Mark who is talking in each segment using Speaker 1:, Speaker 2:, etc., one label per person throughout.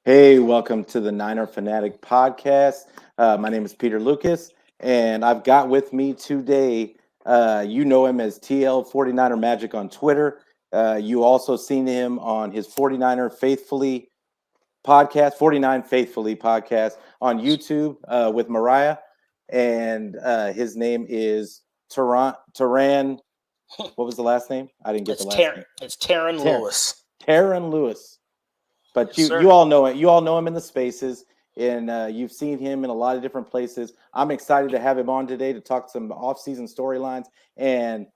Speaker 1: Hey, welcome to the Niner Fanatic podcast. My name is Peter Lucas, and I've got with me today, you know him as TL 49er Magic on Twitter. You also seen him on his 49er Faithfully podcast, 49 Faithfully podcast on YouTube with Mariah. And his name is Taran. What was the last name? I didn't get the last name.
Speaker 2: It's Taryn Lewis.
Speaker 1: Taran Lewis. But
Speaker 2: Yes,
Speaker 1: you
Speaker 2: sir.
Speaker 1: all know it. You all know him in the spaces, and you've seen him in a lot of different places. I'm excited to have him on today to talk some off-season storylines and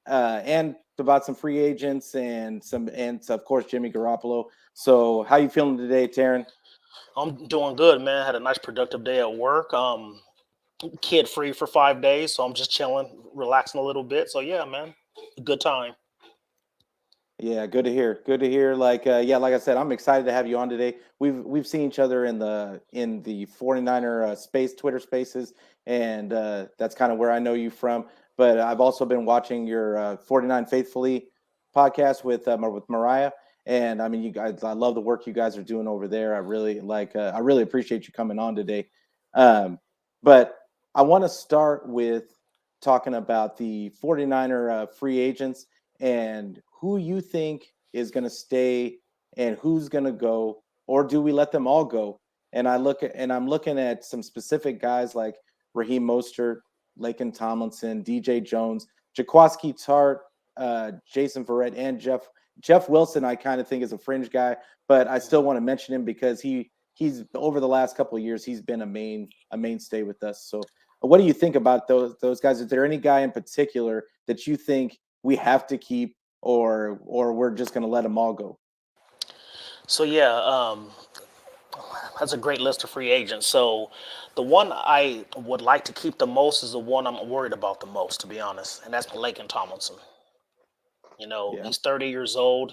Speaker 1: about some free agents and of course Jimmy Garoppolo. So how you feeling today, Taryn?
Speaker 2: I'm doing good, man. Had a nice productive day at work. Kid free for 5 days, so I'm just chilling, relaxing a little bit. So yeah, man, good time.
Speaker 1: Yeah, good to hear. Good to hear. Like I said, I'm excited to have you on today. We've seen each other in the 49er space Twitter spaces, and that's kind of where I know you from. But I've also been watching your 49 Faithfully podcast with Mariah, and I mean, you guys, I love the work you guys are doing over there. I really appreciate you coming on today. Um, but I want to start with talking about the 49er free agents and who you think is going to stay and who's going to go, or do we let them all go? I'm looking at some specific guys like Raheem Mostert, Laken Tomlinson, DJ Jones, Jaquaski Tart, Jason Verrett, and Jeff Wilson. I kind of think is a fringe guy, but I still want to mention him because he's over the last couple of years he's been a mainstay with us. So what do you think about those guys? Is there any guy in particular that you think we have to keep, or we're just going to let them all go?
Speaker 2: So yeah, that's a great list of free agents. So the one I would like to keep the most is the one I'm worried about the most, to be honest, and that's Laken Tomlinson.
Speaker 1: Yeah,
Speaker 2: He's 30 years old.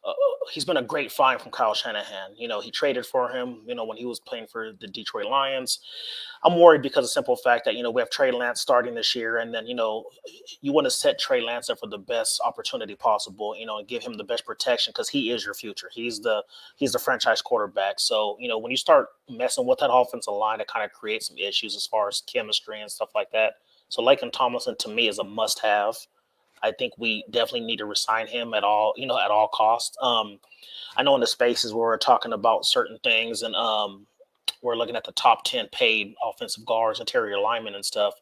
Speaker 2: Uh, he's been a great find from Kyle Shanahan. He traded for him. When he was playing for the Detroit Lions. I'm worried because of the simple fact that we have Trey Lance starting this year, and then you want to set Trey Lance up for the best opportunity possible. And give him the best protection because he is your future. He's the franchise quarterback. So when you start messing with that offensive line, it kind of creates some issues as far as chemistry and stuff like that. So Laken Tomlinson to me is a must-have. I think we definitely need to resign him at all costs. I know in the spaces where we're talking about certain things, and we're looking at the top 10 paid offensive guards, interior linemen, and stuff.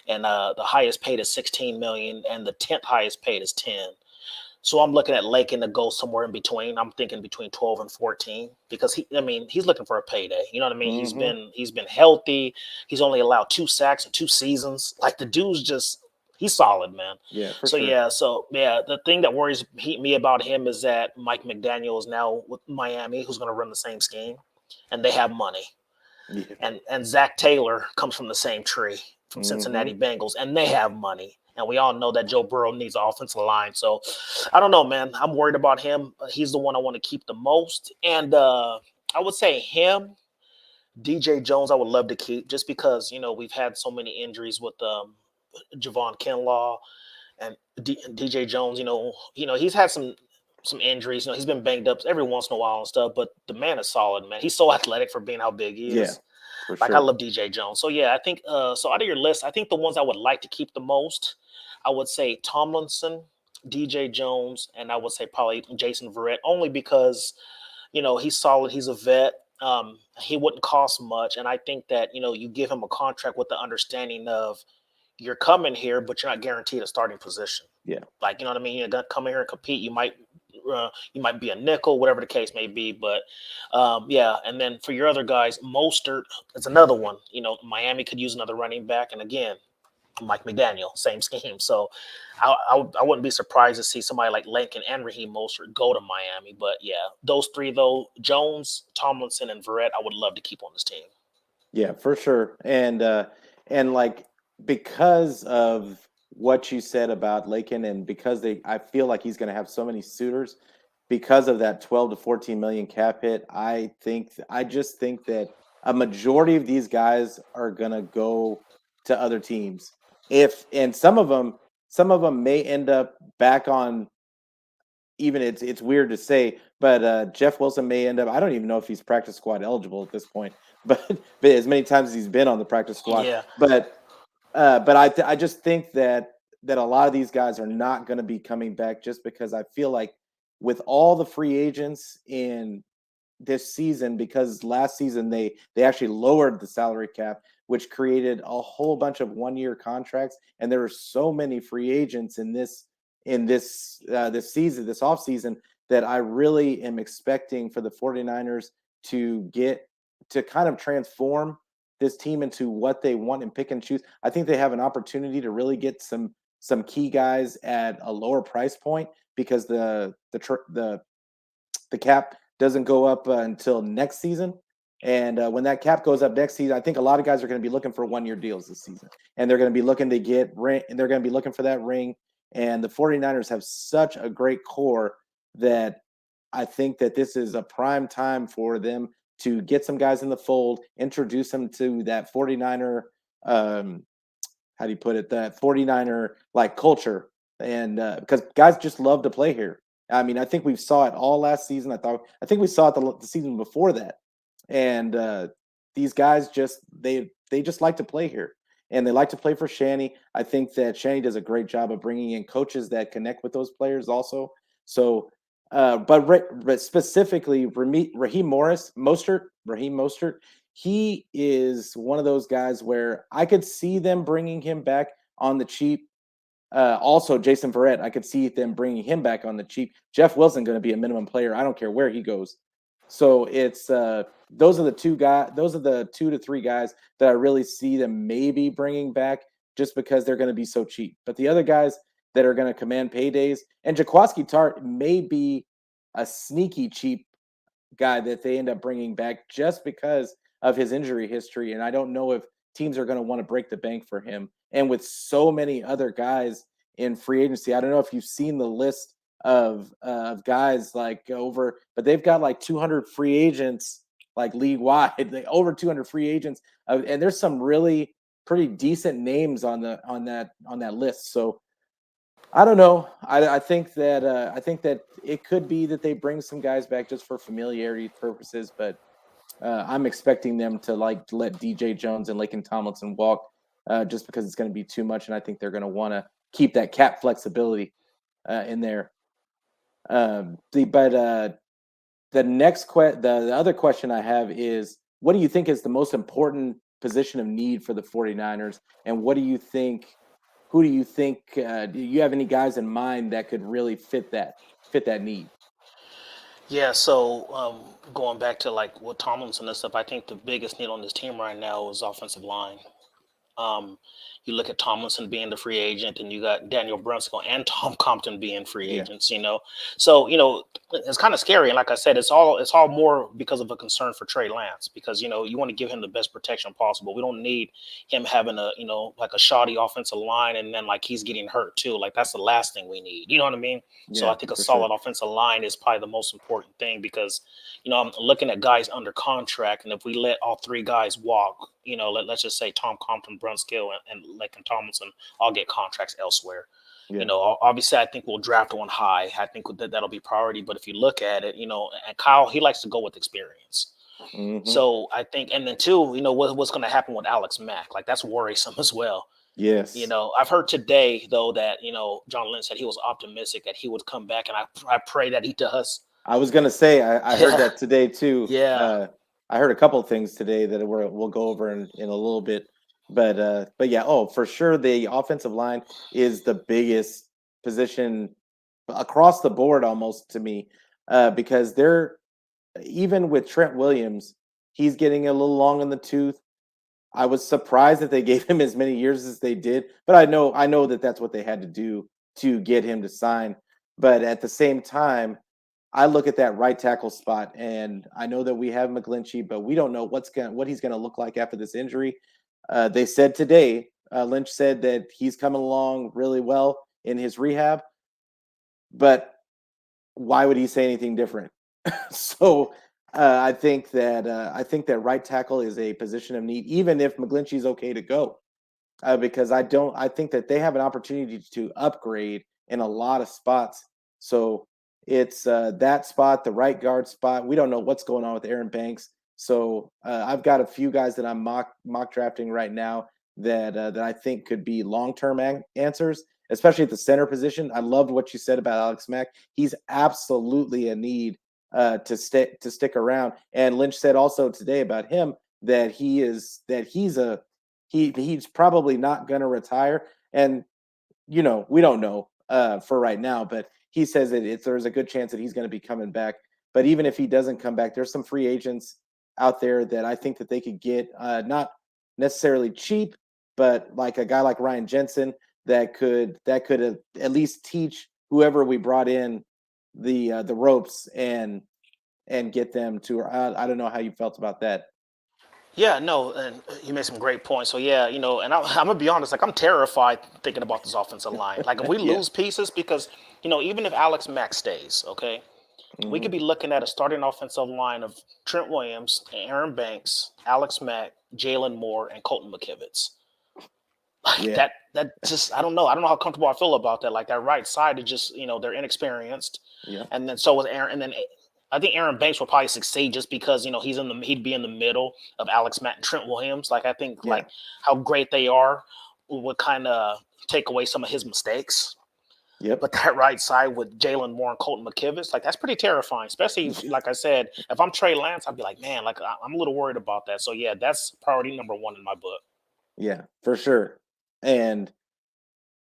Speaker 2: And the highest paid is 16 million, and the 10th highest paid is 10. So I'm looking at Lakin to go somewhere in between. I'm thinking between 12 and 14 because he's looking for a payday. You know what I mean?
Speaker 1: mm-hmm.
Speaker 2: He's been healthy. He's only allowed 2 sacks in 2 seasons. Like the dude's just he's solid, man.
Speaker 1: Yeah, for
Speaker 2: So
Speaker 1: sure.
Speaker 2: yeah, the thing that worries me about him is that Mike McDaniel is now with Miami, who's going to run the same scheme, and they have money.
Speaker 1: Yeah,
Speaker 2: And Zach Taylor comes from the same tree from
Speaker 1: mm-hmm.
Speaker 2: Cincinnati Bengals, and they have money. And we all know that Joe Burrow needs an offensive line. So I don't know, man. I'm worried about him. He's the one I want to keep the most. And I would say him, DJ Jones, I would love to keep just because, we've had so many injuries with Javon Kinlaw and DJ Jones. He's had some injuries. He's been banged up every once in a while and stuff, but the man is solid, man. He's so athletic for being how big he
Speaker 1: Yeah,
Speaker 2: is.
Speaker 1: for
Speaker 2: Like I
Speaker 1: sure.
Speaker 2: love DJ Jones. So yeah, I think so out of your list, I think the ones I would like to keep the most, I would say Tomlinson, DJ Jones, and I would say probably Jason Verrett, only because, he's solid, he's a vet. He wouldn't cost much. And I think that, you give him a contract with the understanding of you're coming here, but you're not guaranteed a starting position.
Speaker 1: Yeah,
Speaker 2: Like, you know what I mean? You're gonna come here and compete. You might be a nickel, whatever the case may be. But yeah, and then for your other guys, Mostert is another one. Miami could use another running back, and again, Mike McDaniel, same scheme. So I wouldn't be surprised to see somebody like Lincoln and Raheem Mostert go to Miami. But yeah, those three though, Jones, Tomlinson, and Verrett, I would love to keep on this team.
Speaker 1: yeah, for sure. And like because of what you said about Lakin, and because I feel like he's going to have so many suitors because of that 12 to 14 million cap hit. I just think that a majority of these guys are going to go to other teams. If and some of them may end up back on, even it's weird to say, but Jeff Wilson may end up. I don't even know if he's practice squad eligible at this point, but as many times as he's been on the practice squad,
Speaker 2: Yeah.
Speaker 1: but I just think that a lot of these guys are not going to be coming back just because I feel like with all the free agents in this season, because last season they actually lowered the salary cap, which created a whole bunch of 1 year contracts, and there were so many free agents in this season, this off season, that I really am expecting for the 49ers to get to kind of transform this team into what they want and pick and choose. I think they have an opportunity to really get some key guys at a lower price point because the cap doesn't go up until next season. And when that cap goes up next season, I think a lot of guys are going to be looking for 1 year deals this season. And they're going to be looking to get ring, and they're going to be looking for that ring. And the 49ers have such a great core that I think that this is a prime time for them to get some guys in the fold, introduce them to that 49er um, how do you put it, that 49er like culture. And because guys just love to play here. I mean, I think we saw it all last season. I think we saw it the season before that. And these guys they just like to play here, and they like to play for Shanny. I think that Shanny does a great job of bringing in coaches that connect with those players also. So, but specifically Raheem Mostert, he is one of those guys where I could see them bringing him back on the cheap. Also, Jason Verrett, I could see them bringing him back on the cheap. Jeff Wilson going to be a minimum player. I don't care where he goes. So it's those are the two guys. Those are the 2 to 3 guys that I really see them maybe bringing back just because they're going to be so cheap. But the other guys that are going to command paydays, and Jaquaski Tart may be a sneaky cheap guy that they end up bringing back just because of his injury history. And I don't know if teams are going to want to break the bank for him. And with so many other guys in free agency, I don't know if you've seen the list of guys like over, but they've got like 200 free agents like league wide, over 200 free agents, and there's some really pretty decent names on that list. So I don't know. I think that it could be that they bring some guys back just for familiarity purposes, but I'm expecting them to like let DJ Jones and Lakin Tomlinson walk just because it's going to be too much, and I think they're going to want to keep that cap flexibility in there. The other question I have is, what do you think is the most important position of need for the 49ers, and what do you think? Who do you think? Do you have any guys in mind that could really fit that need?
Speaker 2: Yeah, so going back to like what Tomlinson and stuff, I think the biggest need on this team right now is offensive line. Um, you look at Tomlinson being the free agent, and you got Daniel Brunskill and Tom Compton being free
Speaker 1: Yeah,
Speaker 2: agents. So it's kind of scary. And like I said, it's all more because of a concern for Trey Lance, because you want to give him the best protection possible. We don't need him having a like a shoddy offensive line, and then like he's getting hurt too. Like that's the last thing we need. You know what I mean? So I
Speaker 1: yeah,
Speaker 2: think a
Speaker 1: for sure.
Speaker 2: solid offensive line is probably the most important thing, because I'm looking at guys under contract, and if we let all three guys walk, let's just say Tom Compton, Brunskill, and Laken Tomlinson all get contracts elsewhere.
Speaker 1: Yeah.
Speaker 2: Obviously, I think we'll draft one high. I think that'll be priority. But if you look at it, and Kyle, he likes to go with experience.
Speaker 1: Hmm.
Speaker 2: So I think, and then two, what's going to happen with Alex Mack? Like that's worrisome as well.
Speaker 1: Yes.
Speaker 2: I've heard today though that John Lynn said he was optimistic that he would come back, and I pray that he does.
Speaker 1: I was gonna say I heard
Speaker 2: Yeah,
Speaker 1: that today too.
Speaker 2: yeah.
Speaker 1: I heard a couple of things today that we'll go over in a little bit, but yeah, oh for sure the offensive line is the biggest position across the board almost to me, because they're even with Trent Williams, he's getting a little long in the tooth. I was surprised that they gave him as many years as they did, but I know that that's what they had to do to get him to sign. But at the same time, I look at that right tackle spot, and I know that we have McGlinchey, but we don't know what he's gonna look like after this injury. They said today, Lynch said that he's coming along really well in his rehab, but why would he say anything different? So I think that right tackle is a position of need, even if McGlinchey's okay to go, because I think that they have an opportunity to upgrade in a lot of spots. So it's that spot, the right guard spot. We don't know what's going on with Aaron Banks. So I've got a few guys that I'm mock drafting right now that I think could be long term answers, especially at the center position. I loved what you said about Alex Mack. He's absolutely a need to stick around. And Lynch said also today about him that he's probably not going to retire. And we don't know for right now, but he says that there's a good chance that he's going to be coming back. But even if he doesn't come back, there's some free agents out there that I think that they could get, not necessarily cheap, but like a guy like Ryan Jensen that could at least teach whoever we brought in the ropes and get them to. I don't know how you felt about that.
Speaker 2: Yeah, no, and you made some great points. So yeah, and I'm gonna be honest, like I'm terrified thinking about this offensive line. Like if we
Speaker 1: Yeah.
Speaker 2: lose pieces, because even if Alex Mack stays, okay, we
Speaker 1: Hmm.
Speaker 2: could be looking at a starting offensive line of Trent Williams, Aaron Banks, Alex Mack, Jalen Moore, and Colton McKivitz. Like
Speaker 1: Yeah.
Speaker 2: that just I don't know how comfortable I feel about that. Like that right side is just they're inexperienced,
Speaker 1: Yeah.
Speaker 2: and then so was Aaron, and then I think Aaron Banks will probably succeed just because he'd be in the middle of Alex Matt and Trent Williams. Like I think
Speaker 1: Yeah.
Speaker 2: like how great they are would kind of take away some of his mistakes.
Speaker 1: Yep.
Speaker 2: But that right side with Jalen Moore and Colton McKivitz, like that's pretty terrifying. Especially like I said, if I'm Trey Lance, I'd be like, man, like I'm a little worried about that. So yeah, that's priority number one in my book.
Speaker 1: Yeah, for sure. And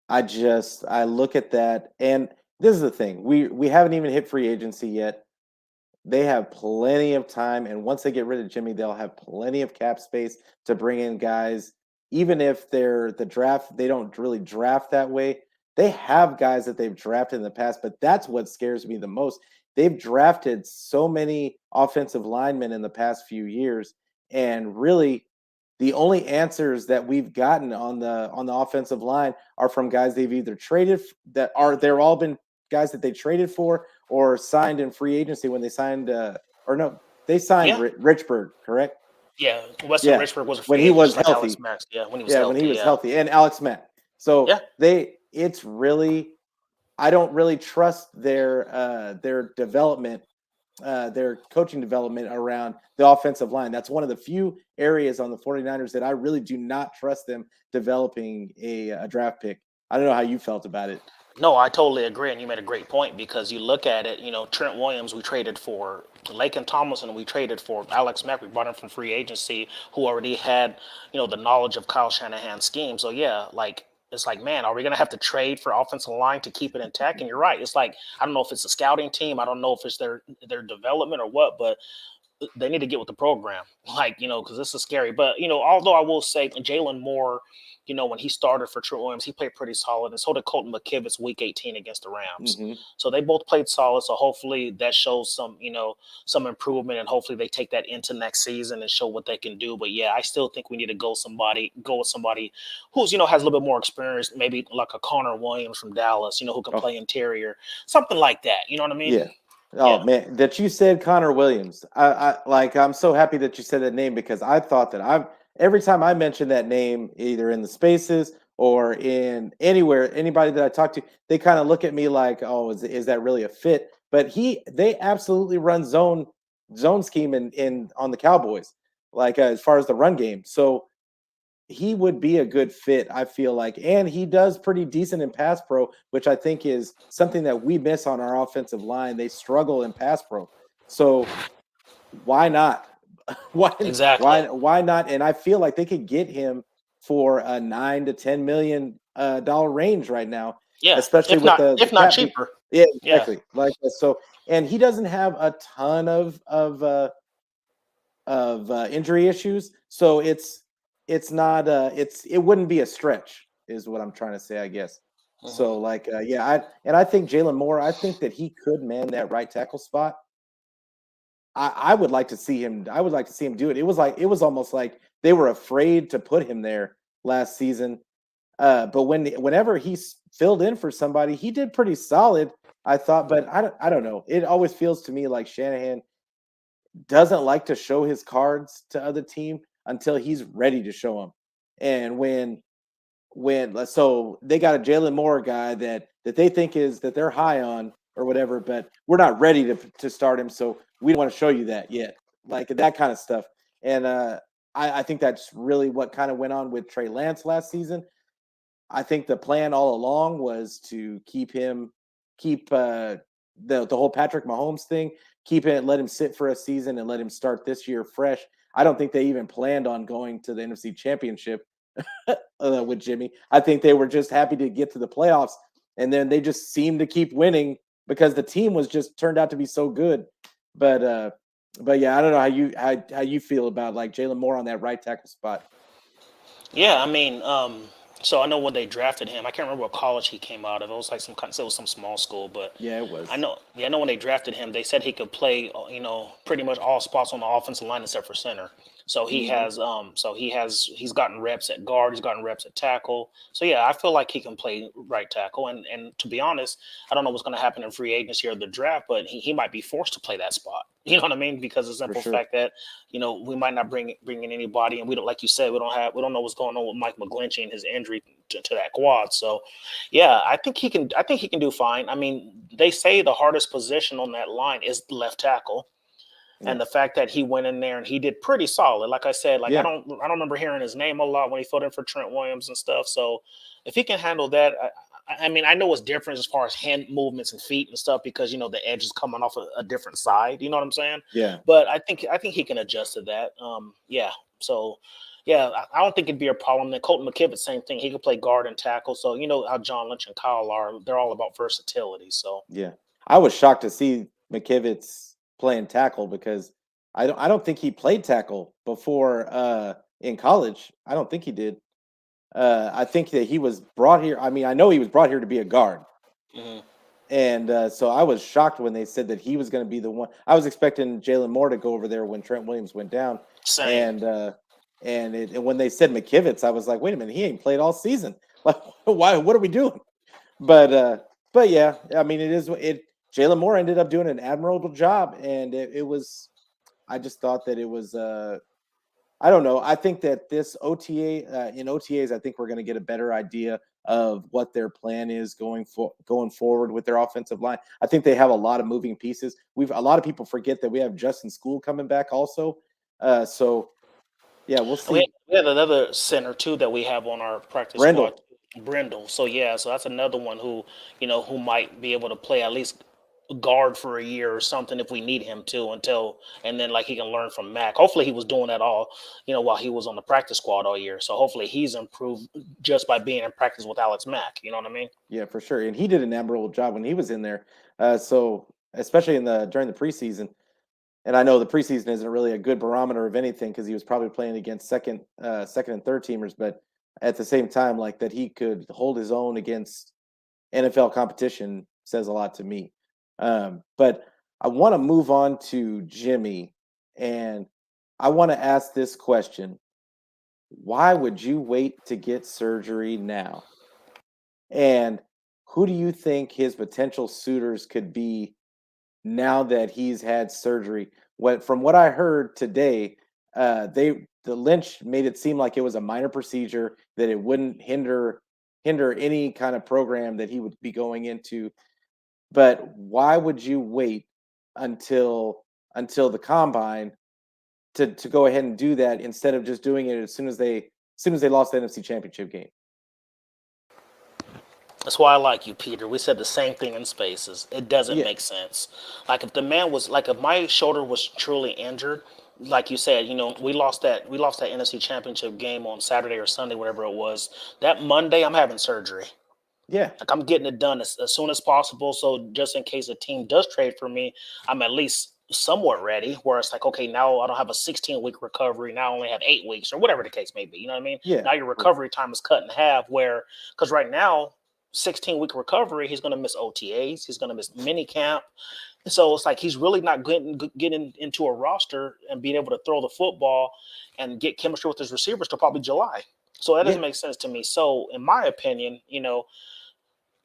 Speaker 1: I look at that, and this is the thing. We haven't even hit free agency yet. They have plenty of time, and once they get rid of Jimmy, they'll have plenty of cap space to bring in guys. Even if the draft, they don't really draft that way. They have guys that they've drafted in the past, but that's what scares me the most. They've drafted so many offensive linemen in the past few years, and really the only answers that we've gotten on the offensive line are from guys they've either they're all been guys that they traded for or signed in free agency when they signed or no, they signed
Speaker 2: Yeah,
Speaker 1: Richburg, correct?
Speaker 2: yeah. Weston
Speaker 1: Yeah,
Speaker 2: Richburg was a
Speaker 1: when
Speaker 2: free
Speaker 1: he
Speaker 2: agent,
Speaker 1: was
Speaker 2: just like Alex
Speaker 1: healthy.
Speaker 2: Max. Yeah, when he was
Speaker 1: Yeah, when he
Speaker 2: healthy.
Speaker 1: was
Speaker 2: Yeah,
Speaker 1: healthy, and Alex Mack. So
Speaker 2: yeah.
Speaker 1: it's really, I don't really trust their development, their coaching development around the offensive line. That's one of the few areas on the 49ers that I really do not trust them developing a draft pick. I don't know how you felt about it.
Speaker 2: No, I totally agree, and you made a great point because you look at it. Trent Williams, we traded for Laken Tomlinson, we traded for Alex Mack. We brought him from free agency, who already had the knowledge of Kyle Shanahan's scheme. So yeah, like it's like, man, are we gonna have to trade for offensive line to keep it intact? And you're right. It's like I don't know if it's a scouting team, I don't know if it's their development or what, but they need to get with the program, like because this is scary. But although I will say Jalen Moore, when he started for Trent Williams, he played pretty solid, and so did Colton McKivitz week 18 against the Rams.
Speaker 1: Hmm.
Speaker 2: So they both played solid. So hopefully that shows some improvement, and hopefully they take that into next season and show what they can do. But yeah, I still think we need to go with somebody who's has a little bit more experience, maybe like a Connor Williams from Dallas, who can
Speaker 1: Oh,
Speaker 2: play interior, something like that. You know what I mean?
Speaker 1: yeah. Oh
Speaker 2: Yeah.
Speaker 1: man, that you said Connor Williams. I'm so happy that you said that name because I thought that I've every time I mention that name, either in the spaces or in anywhere, anybody that I talk to, they kind of look at me like, "Oh, is that really a fit?" But they absolutely run zone scheme in on the Cowboys, like as far as the run game. So he would be a good fit, I feel like. And he does pretty decent in pass pro, which I think is something that we miss on our offensive line. They struggle in pass pro. So why not? why
Speaker 2: Exactly.
Speaker 1: why not? And I feel like they could get him for a 9 to 10 million dollar range right now,
Speaker 2: Yeah.
Speaker 1: especially
Speaker 2: If
Speaker 1: with
Speaker 2: not,
Speaker 1: the
Speaker 2: if not
Speaker 1: cap.
Speaker 2: cheaper.
Speaker 1: Yeah,
Speaker 2: Yeah.
Speaker 1: exactly. Like so, and he doesn't have a ton of injury issues. So it's not it wouldn't be a stretch, is what I'm trying to say, I guess.
Speaker 2: Mhm.
Speaker 1: So like yeah, I think Jalen Moore, I think that he could man that right tackle spot. I would like to see him. I would like to see him do it. It was almost like they were afraid to put him there last season. But whenever filled in for somebody, he did pretty solid. I thought, but I don't know. It always feels to me like Shanahan doesn't like to show his cards to other team until he's ready to show them. And when so they got a Jalen Moore guy that they think is that they're high on, or whatever, but we're not ready to start him, so we don't want to show you that yet, like that kind of stuff. And I think that's really what kind of went on with Trey Lance last season. I think the plan all along was to keep the whole Patrick Mahomes thing, keep it, let him sit for a season, and let him start this year fresh. I don't think they even planned on going to the NFC Championship with Jimmy. I think they were just happy to get to the playoffs, and then they just seemed to keep winning because the team was just turned out to be so good. But but yeah, I don't know how you feel about like Jalen Moore on that right tackle spot.
Speaker 2: Yeah, I mean, so I know when they drafted him, I can't remember what college he came out of. It was like some kind, it was some small school, but
Speaker 1: Yeah, it was
Speaker 2: I know when they drafted him, they said he could play, pretty much all spots on the offensive line except for center. So
Speaker 1: hmm
Speaker 2: he's gotten reps at guard, he's gotten reps at tackle. So yeah, I feel like he can play right tackle. And to be honest, I don't know what's going to happen in free agency or the draft, but he might be forced to play that spot. You know what I mean? Because of the
Speaker 1: for
Speaker 2: simple
Speaker 1: sure.
Speaker 2: fact that we might not bring in anybody, and we don't, like you said, we don't know what's going on with Mike McGlinchey and his injury to that quad. So, yeah, I think he can do fine. I mean, they say the hardest position on that line is left tackle,
Speaker 1: Yeah,
Speaker 2: and the fact that he went in there and he did pretty solid. Like I said, like
Speaker 1: yeah,
Speaker 2: I don't remember hearing his name a lot when he filled in for Trent Williams and stuff. So if he can handle that, I mean, I know it's different as far as hand movements and feet and stuff because the edge is coming off a different side. You know what I'm saying?
Speaker 1: yeah.
Speaker 2: But I think he can adjust to that. Yeah. So yeah, I don't think it'd be a problem. Then Colton McKivett, same thing. He could play guard and tackle. So you know how John Lynch and Kyle are. They're all about versatility. So
Speaker 1: Yeah. I was shocked to see McKivitz playing tackle because I don't think he played tackle before in college. I don't think he did. I think that he was brought here. I mean, I know he was brought here to be a guard.
Speaker 2: mhm.
Speaker 1: And so I was shocked when they said that he was going to be the one. I was expecting Jalen Moore to go over there when Trent Williams went down,
Speaker 2: Same.
Speaker 1: and and when they said McKivitz, I was like, wait a minute, he ain't played all season. Like, why? What are we doing? But but yeah, I mean, it is it. Jalen Moore ended up doing an admirable job, and it was. I just thought that it was. I don't know. I think that this OTA in OTAs, I think we're going to get a better idea of what their plan is going forward with their offensive line. I think they have a lot of moving pieces. A lot of people forget that we have Justin School coming back also. So yeah, we'll
Speaker 2: And
Speaker 1: see.
Speaker 2: we have another center too that we have on our practice squad,
Speaker 1: Brendel,
Speaker 2: Brindle. So yeah, so that's another one who who might be able to play at least guard for a year or something if we need him to until and then like he can learn from Mac. Hopefully he was doing that all while he was on the practice squad all year. So hopefully he's improved just by being in practice with Alex Mack. You know what I mean?
Speaker 1: yeah, for sure, and he did an admirable job when he was in there. So especially in the during the preseason. And I know the preseason isn't really a good barometer of anything because he was probably playing against second and third teamers. But at the same time, like that he could hold his own against NFL competition says a lot to me. But I want to move on to Jimmy, and I want to ask this question: why would you wait to get surgery now? And who do you think his potential suitors could be now that he's had surgery? What from what I heard today, the Lynch made it seem like it was a minor procedure that it wouldn't hinder any kind of program that he would be going into. But why would you wait until the combine to go ahead and do that instead of just doing it as soon as they lost the NFC Championship game?
Speaker 2: That's why I like you, Peter. We said the same thing in spaces. It doesn't
Speaker 1: Yeah,
Speaker 2: make sense. Like if the man was like if my shoulder was truly injured, like you said, we lost that NFC championship game on Saturday or Sunday, whatever it was. That Monday I'm having surgery.
Speaker 1: yeah,
Speaker 2: Like I'm getting it done as soon as possible. So just in case a team does trade for me, I'm at least somewhat ready. Where it's like, okay, now I don't have a 16-week recovery. Now I only have 8 weeks or whatever the case may be. You know what I mean?
Speaker 1: yeah,
Speaker 2: Now your recovery time is cut in half. Where because right now, 16-week recovery, he's going to miss OTAs. He's going to miss mini camp. So it's like he's really not getting into a roster and being able to throw the football and get chemistry with his receivers till probably July. So that
Speaker 1: yeah,
Speaker 2: doesn't make sense to me. So in my opinion,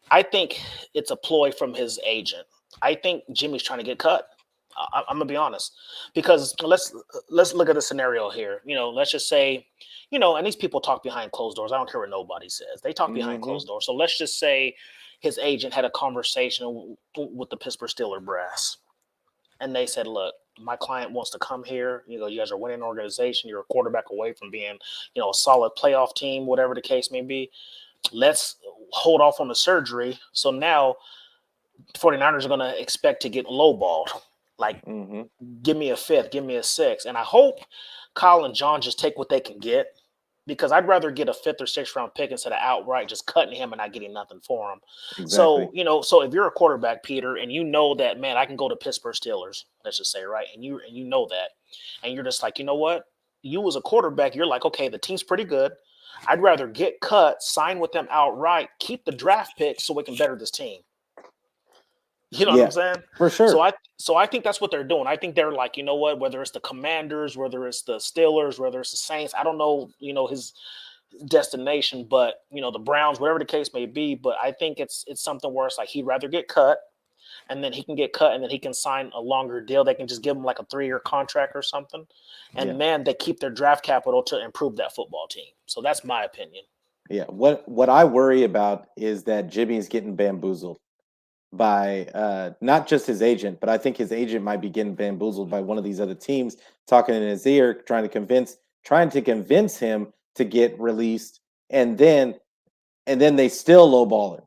Speaker 2: I think it's a ploy from his agent. I think Jimmy's trying to get cut. I'm gonna be honest, because let's look at a scenario here. Let's just say, and these people talk behind closed doors. I don't care what nobody says. They talk behind
Speaker 1: hmm
Speaker 2: closed doors. So let's just say, his agent had a conversation with the Pittsburgh Steelers brass, and they said, "Look, my client wants to come here. You guys are a winning organization. You're a quarterback away from being, a solid playoff team, whatever the case may be. Let's hold off on the surgery." So now 49ers are going to expect to get lowballed. Like,
Speaker 1: Mm-hmm.
Speaker 2: give me a fifth, give me a sixth. And I hope Kyle and John just take what they can get, because I'd rather get a fifth or sixth round pick instead of outright just cutting him and not getting nothing for him. So,
Speaker 1: Exactly.
Speaker 2: so if you're a quarterback, Peter, and you know that, man, I can go to Pittsburgh Steelers, let's just say, right? And you know that. And you're just like, you know what? You as a quarterback, you're like, okay, the team's pretty good. I'd rather get cut, sign with them outright, keep the draft pick so we can better this team. You know what I'm
Speaker 1: Yeah,
Speaker 2: saying?
Speaker 1: for
Speaker 2: So
Speaker 1: sure.
Speaker 2: I think that's what they're doing. I think they're like, you know what, whether it's the Commanders, whether it's the Steelers, whether it's the Saints, I don't know, his destination, but the Browns, whatever the case may be. But I think it's something where it's like he'd rather get cut, and then he can get cut, and then he can sign a longer deal. They can just give him like a 3-year contract or something.
Speaker 1: Yeah.
Speaker 2: And man, they keep their draft capital to improve that football team. So that's my opinion.
Speaker 1: Yeah. What I worry about is that Jimmy's getting bamboozled by not just his agent, but I think his agent might be getting bamboozled by one of these other teams talking in his ear, trying to convince him to get released, and then they still lowball him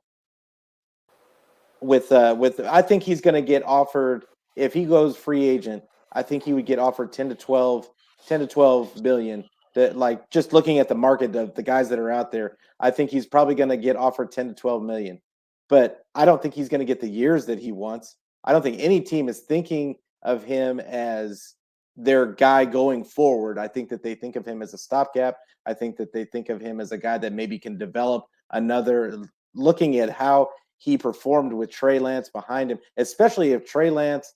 Speaker 1: with I think he's going to get offered if he goes free agent. I think he would get offered 10 to 12 billion. That, like, just looking at the market of the guys that are out there, I think he's probably going to get offered 10 to 12 million. But I don't think he's going to get the years that he wants. I don't think any team is thinking of him as their guy going forward. I think that they think of him as a stopgap. I think that they think of him as a guy that maybe can develop another, looking at how he performed with Trey Lance behind him, especially if Trey Lance,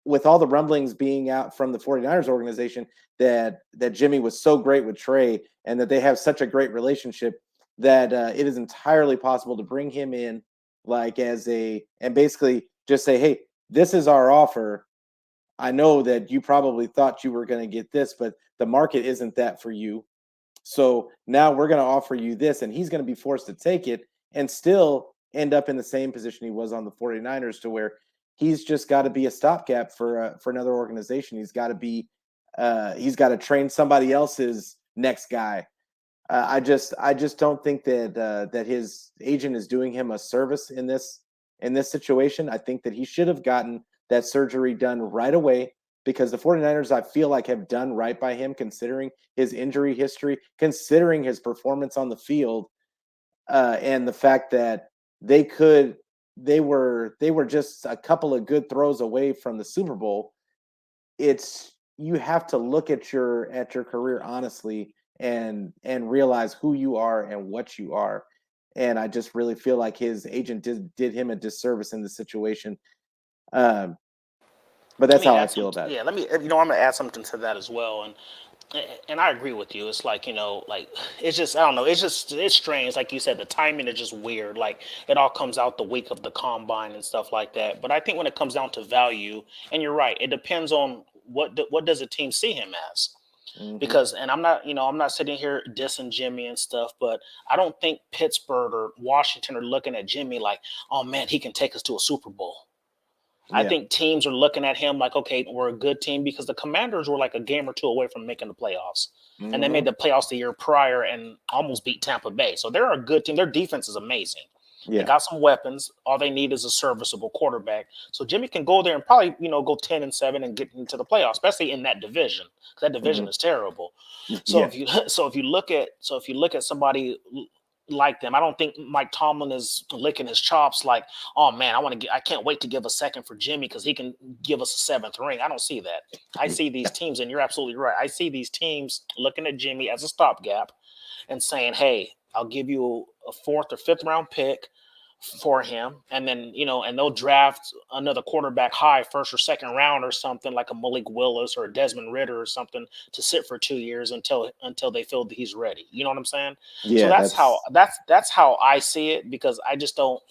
Speaker 1: with all the rumblings being out from the 49ers organization that Jimmy was so great with Trey and that they have such a great relationship, that it is entirely possible to bring him in, like, and basically just say, hey, this is our offer. I know that you probably thought you were going to get this, but the market isn't that for you. So now we're going to offer you this, and he's going to be forced to take it and still end up in the same position he was on the 49ers, to where he's just got to be a stopgap for another organization. He's got to train somebody else's next guy. I just don't think that his agent is doing him a service in this situation. I think that he should have gotten that surgery done right away, because the 49ers, I feel like, have done right by him, considering his injury history, considering his performance on the field, and the fact that they could they were just a couple of good throws away from the Super Bowl. It's, you have to look at your career honestly, and realize who you are and what you are. And I just really feel like his agent did him a disservice in the situation. Um, but
Speaker 2: Let
Speaker 1: that's
Speaker 2: me
Speaker 1: how I
Speaker 2: add
Speaker 1: feel
Speaker 2: something.
Speaker 1: about it.
Speaker 2: Yeah, let me. I'm going to add something to that as well. And I agree with you. It's like, like, it's just, I don't know. It's strange. Like you said, the timing is just weird. Like, it all comes out the week of the combine and stuff like that. But I think when it comes down to value, and you're right, it depends on what does a team see him as.
Speaker 1: Hmm.
Speaker 2: Because, and I'm not sitting here dissing Jimmy and stuff, but I don't think Pittsburgh or Washington are looking at Jimmy like, oh man, he can take us to a Super Bowl. I
Speaker 1: Yeah.
Speaker 2: think teams are looking at him like, okay, we're a good team, because the Commanders were like a game or two away from making the playoffs. And they made
Speaker 1: Hmm.
Speaker 2: the playoffs the year prior and almost beat Tampa Bay. So they're a good team. Their defense is amazing. They
Speaker 1: Yeah.
Speaker 2: got some weapons. All they need is a serviceable quarterback. So Jimmy can go there and probably, go 10-7 and get into the playoffs, especially in that division, because that division
Speaker 1: Hmm.
Speaker 2: is terrible. So
Speaker 1: Yeah.
Speaker 2: if you if you look at somebody like them, I don't think Mike Tomlin is licking his chops like, oh man, I can't wait to give a second for Jimmy because he can give us a seventh ring. I don't see that. I see these teams, and you're absolutely right. I see these teams looking at Jimmy as a stopgap and saying, hey, I'll give you a fourth or fifth round pick for him, and then and they'll draft another quarterback high, first or second round or something, like a Malik Willis or a Desmond Ritter or something, to sit for 2 years until they feel that he's ready. You know what I'm saying? So
Speaker 1: Yeah.
Speaker 2: that's how
Speaker 1: That's
Speaker 2: that's how I see it, because I just don't.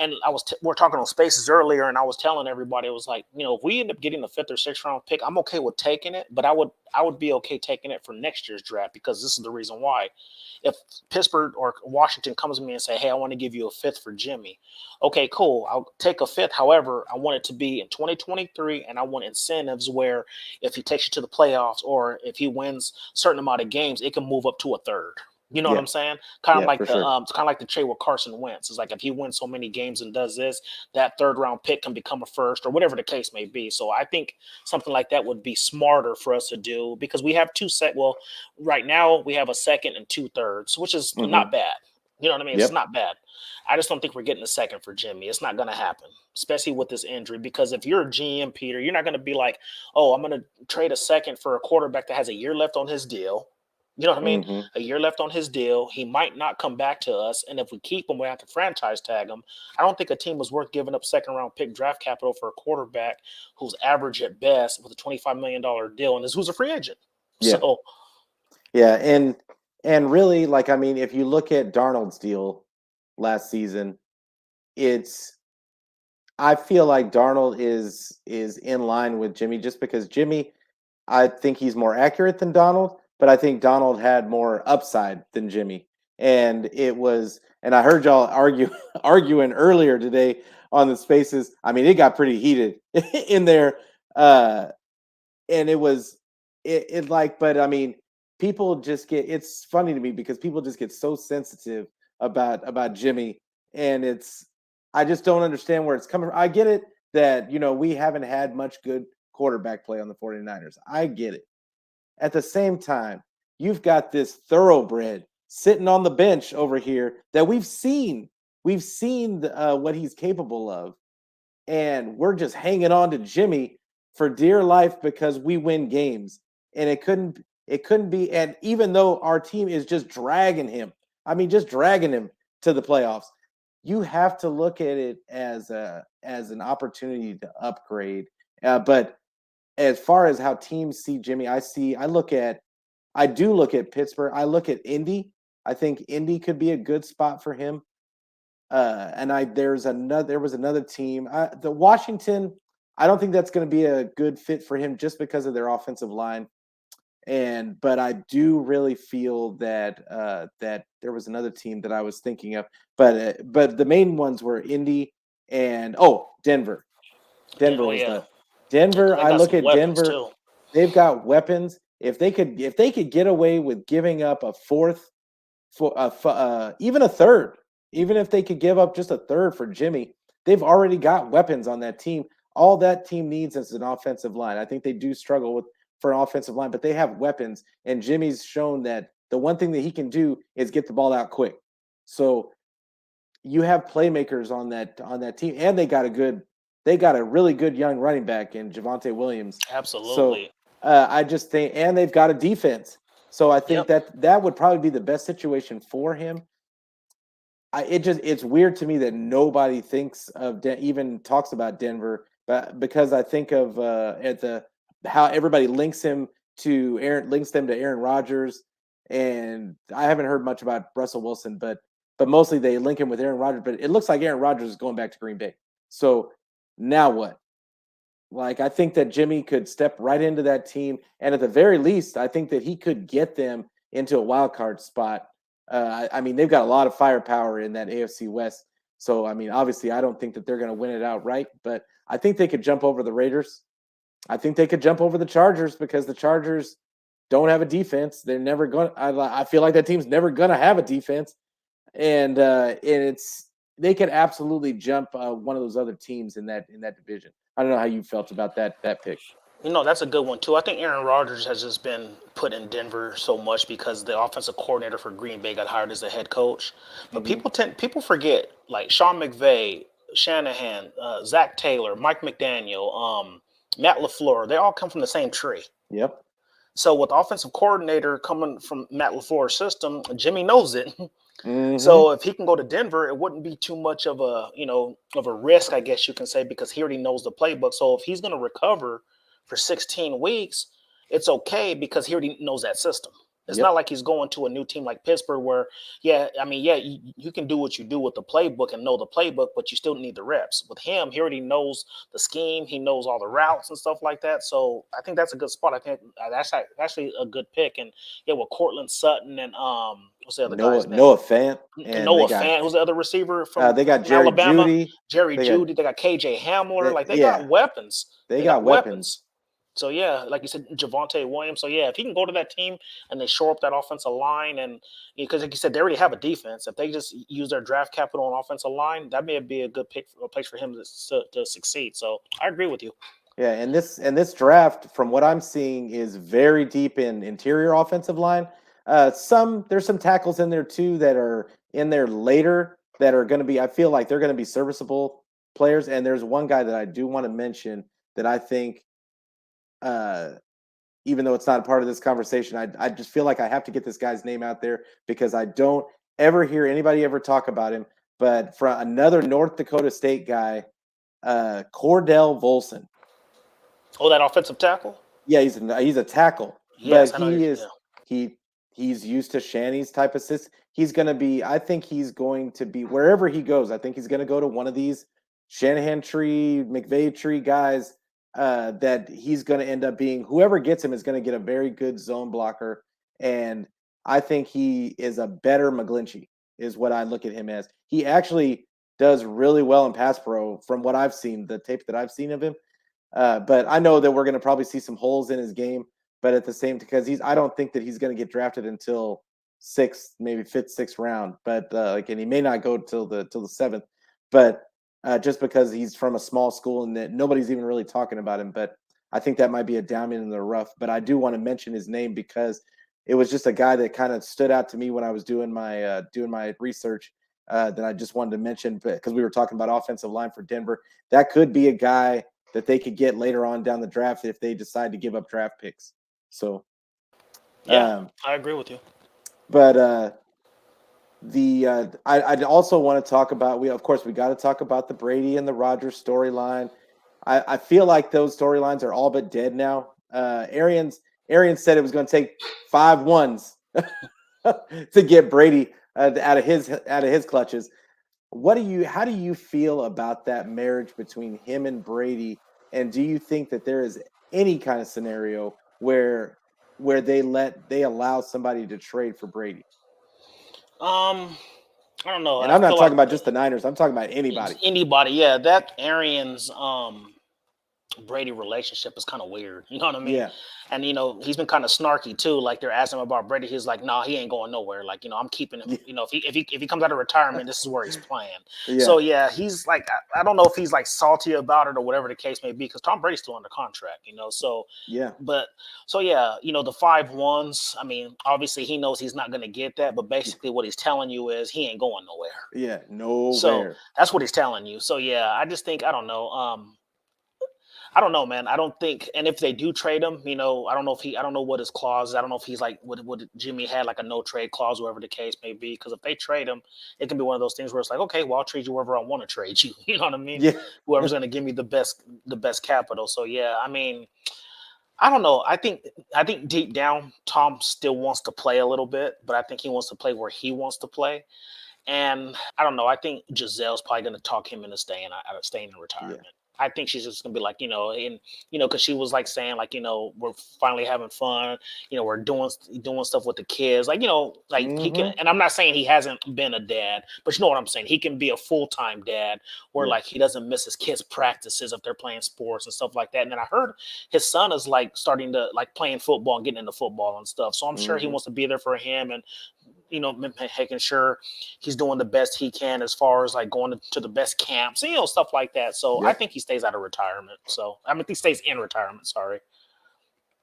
Speaker 2: and we're talking on Spaces earlier, and I was telling everybody, it was like, if we end up getting the 5th or 6th round pick, I'm okay with taking it, but I would be okay taking it for next year's draft, because this is the reason why. If Pittsburgh or Washington comes to me and say, "Hey, I want to give you a 5th for Jimmy," okay, cool, I'll take a 5th. However, I want it to be in 2023, and I want incentives where if he takes you to the playoffs, or if he wins a certain amount of games, it can move up to a 3rd. You know what
Speaker 1: Yeah,
Speaker 2: I'm saying? Kind of
Speaker 1: yeah,
Speaker 2: like
Speaker 1: for sure.
Speaker 2: it's kind of like the trade with Carson Wentz. It's like if he wins so many games and does this, that 3rd round pick can become a 1st, or whatever the case may be. So I think something like that would be smarter for us to do, because we have well, right now we have a 2nd and 2/3, which is
Speaker 1: Hmm.
Speaker 2: not bad. You know what I mean? It's
Speaker 1: Yep.
Speaker 2: not bad. I just don't think we're getting a 2nd for Jimmy. It's not going to happen, especially with this injury. Because if you're a GM, Peter, you're not going to be like, "Oh, I'm going to trade a 2nd for a quarterback that has a year left on his deal." You know what I mean?
Speaker 1: Hmm.
Speaker 2: A year left on his deal. He might not come back to us. And if we keep him, we have to franchise tag him. I don't think a team was worth giving up 2nd round pick draft capital for a quarterback who's average at best with a $25 million deal, and who's a free agent.
Speaker 1: Yeah.
Speaker 2: So,
Speaker 1: Yeah, and really, like, I mean, if you look at Darnold's deal last season, it's I feel like Darnold is in line with Jimmy, just because Jimmy, I think he's more accurate than Donald, but I think Donald had more upside than Jimmy. And I heard y'all arguing earlier today on the spaces. I mean, it got pretty heated in there. Uh and it like, but I mean, people just get, it's funny to me because people just get so sensitive about Jimmy. And I just don't understand where it's coming from. I get it that, we haven't had much good quarterback play on the 49ers. I get it. At the same time, you've got this thoroughbred sitting on the bench over here that we've seen what he's capable of, and we're just hanging on to Jimmy for dear life because we win games. And it couldn't be. And even though our team is just dragging him, I mean, just dragging him to the playoffs, you have to look at it as an opportunity to upgrade. But as far as how teams see Jimmy, I do look at Pittsburgh. I look at Indy. I think Indy could be a good spot for him. And I there was another team, the Washington. I don't think that's going to be a good fit for him just because of their offensive line. But I do really feel that there was another team that I was thinking of, but the main ones were Indy and Denver. Denver
Speaker 2: oh
Speaker 1: was
Speaker 2: yeah,
Speaker 1: the
Speaker 2: yeah, because
Speaker 1: Denver.
Speaker 2: they
Speaker 1: I
Speaker 2: got
Speaker 1: look
Speaker 2: some
Speaker 1: at
Speaker 2: weapons
Speaker 1: Denver.
Speaker 2: too.
Speaker 1: They've got weapons. If they could get away with giving up a fourth for even a third, even if they could give up just a third for Jimmy, they've already got weapons on that team. All that team needs is an offensive line. I think they do struggle for an offensive line, but they have weapons, and Jimmy's shown that the one thing that he can do is get the ball out quick. So you have playmakers on that team, and they got a really good young running back in Javonte Williams. So
Speaker 2: Absolutely.
Speaker 1: I just think, and they've got a defense. So I think
Speaker 2: Yep.
Speaker 1: that would probably be the best situation for him. It's weird to me that nobody thinks of even talks about Denver, but because I think of at the how everybody links them to Aaron Rodgers, and I haven't heard much about Russell Wilson, but mostly they link him with Aaron Rodgers. But it looks like Aaron Rodgers is going back to Green Bay. So now what? Like, I think that Jimmy could step right into that team, and at the very least, I think that he could get them into a wild card spot. I mean, they've got a lot of firepower in that AFC West. So, I mean, obviously, I don't think that they're going to win it outright, but I think they could jump over the Raiders. I think they could jump over the Chargers because the Chargers don't have a defense. They're never going. I feel like that team's never going to have a defense, and they could absolutely jump one of those other teams in that division. I don't know how you felt about that pick.
Speaker 2: That's a good one too. I think Aaron Rodgers has just been put in Denver so much because the offensive coordinator for Green Bay got hired as the head coach. But
Speaker 1: Hmm.
Speaker 2: people forget, like Sean McVay, Shanahan, Zach Taylor, Mike McDaniel, Matt LaFleur. They all come from the same tree.
Speaker 1: Yep.
Speaker 2: So with the offensive coordinator coming from Matt LaFleur's system, Jimmy knows it.
Speaker 1: Hmm.
Speaker 2: So if he can go to Denver, it wouldn't be too much of a risk, I guess you can say, because he already knows the playbook. So if he's going to recover for 16 weeks, it's okay because he already knows that system. It's
Speaker 1: Yep.
Speaker 2: not like he's going to a new team like Pittsburgh where, yeah, I mean, yeah, you can do what you do with the playbook and know the playbook, but you still need the reps. With him, he already knows the scheme, he knows all the routes and stuff like that. So I think that's a good spot. I think that's actually a good pick. And yeah, with Cortland Sutton and what's the other guy's name?
Speaker 1: Noah Fant, and
Speaker 2: Noah Fant, who's the other receiver
Speaker 1: they got
Speaker 2: from
Speaker 1: Jerry
Speaker 2: Alabama?
Speaker 1: Judy.
Speaker 2: Jerry
Speaker 1: They got
Speaker 2: Judy. They got KJ Hamler. Like they got
Speaker 1: yeah,
Speaker 2: weapons.
Speaker 1: they
Speaker 2: They
Speaker 1: got
Speaker 2: got
Speaker 1: weapons.
Speaker 2: weapons. So yeah, like you said, Javante Williams. So yeah, if he can go to that team and they shore up that offensive line, and because like you said, they already have a defense. If they just use their draft capital on offensive line, that may be a good pick, a place for him to succeed. So I agree with you.
Speaker 1: Yeah, and this draft, from what I'm seeing, is very deep in interior offensive line. There's some tackles in there too that are in there later that are going to be. I feel like they're going to be serviceable players. And there's one guy that I do want to mention that I think, uh, even though it's not a part of this conversation, I just feel like I have to get this guy's name out there because I don't ever hear anybody ever talk about him. But for another North Dakota State guy, Cordell Volson.
Speaker 2: Oh, that offensive tackle.
Speaker 1: Yeah, he's a tackle, but
Speaker 2: Yes, I know. Yeah.
Speaker 1: he he's used to Shanny's type of system. He's going to be. I think he's going to be wherever he goes. I think he's going to go to one of these Shanahan tree, McVay tree guys. That he's going to end up being. Whoever gets him is going to get a very good zone blocker, and I think he is a better McGlinchey. Is what I look at him as. He actually does really well in pass pro from what I've seen, the tape that I've seen of him. But I know that we're going to probably see some holes in his game. But at the same, because I don't think that he's going to get drafted until sixth, maybe fifth, sixth round. But and he may not go till the seventh. But just because he's from a small school and that nobody's even really talking about him. But I think that might be a diamond in the rough. But I do want to mention his name because it was just a guy that kind of stood out to me when I was doing my research. That I just wanted to mention because we were talking about offensive line for Denver. That could be a guy that they could get later on down the draft if they decide to give up draft picks. So,
Speaker 2: Yeah,
Speaker 1: um,
Speaker 2: I agree with you.
Speaker 1: but I'd also want to talk about we got to talk about the Brady and the Rodgers storyline. I feel like those storylines are all but dead now. Arians said it was going to take 5 ones to get Brady out of his clutches. How do you feel about that marriage between him and Brady? And do you think that there is any kind of scenario where they allow somebody to trade for Brady?
Speaker 2: Um, I don't know.
Speaker 1: And
Speaker 2: I
Speaker 1: I'm not
Speaker 2: feel
Speaker 1: talking
Speaker 2: like
Speaker 1: about just the Niners. I'm talking about anybody.
Speaker 2: anybody, yeah, that Arians Brady relationship is kind of weird. You know what I mean?
Speaker 1: Yeah.
Speaker 2: And he's been kind of snarky too. Like they're asking him about Brady, he's like, "No, he ain't going nowhere. Like I'm keeping him.
Speaker 1: Yeah.
Speaker 2: If he comes out of retirement, this is where he's playing."
Speaker 1: Yeah.
Speaker 2: So yeah, he's like, I don't know if he's like salty about it or whatever the case may be, because Tom Brady's still under contract. So
Speaker 1: Yeah.
Speaker 2: but so yeah, the 5 ones. I mean, obviously he knows he's not going to get that, but basically what he's telling you is he ain't going nowhere.
Speaker 1: Yeah.
Speaker 2: So
Speaker 1: Nowhere.
Speaker 2: that's what he's telling you. So yeah, I just think I don't know. I don't know, man. I don't think, and if they do trade him, I don't know what his clause is. I don't know if he's like what Jimmy had, like a no trade clause, whatever the case may be. Because if they trade him, it can be one of those things where it's like, okay, well, I'll trade you wherever I want to trade you. You know what I mean?
Speaker 1: Yeah.
Speaker 2: Whoever's going to give me the best capital. So yeah, I mean, I don't know. I think deep down, Tom still wants to play a little bit, but I think he wants to play where he wants to play. And I don't know. I think Giselle's probably going to talk him into staying in
Speaker 1: Yeah.
Speaker 2: retirement. I think she's just going to be like, and because she was like saying like, we're finally having fun. We're doing stuff with the kids. Like, like he can.
Speaker 1: Mm-hmm.
Speaker 2: And I'm not saying he hasn't been a dad, but you know what I'm saying. He can be a full-time dad, where
Speaker 1: Yeah.
Speaker 2: like he doesn't miss his kids' practices if they're playing sports and stuff like that. And then I heard his son is like starting to like playing football and getting into football and stuff. So I'm sure he
Speaker 1: Mm-hmm.
Speaker 2: wants to be there for him and making sure he's doing the best he can as far as like going to the best camps, stuff like that. So I
Speaker 1: Yep.
Speaker 2: think he stays out of retirement. So I mean, he stays in retirement. Sorry.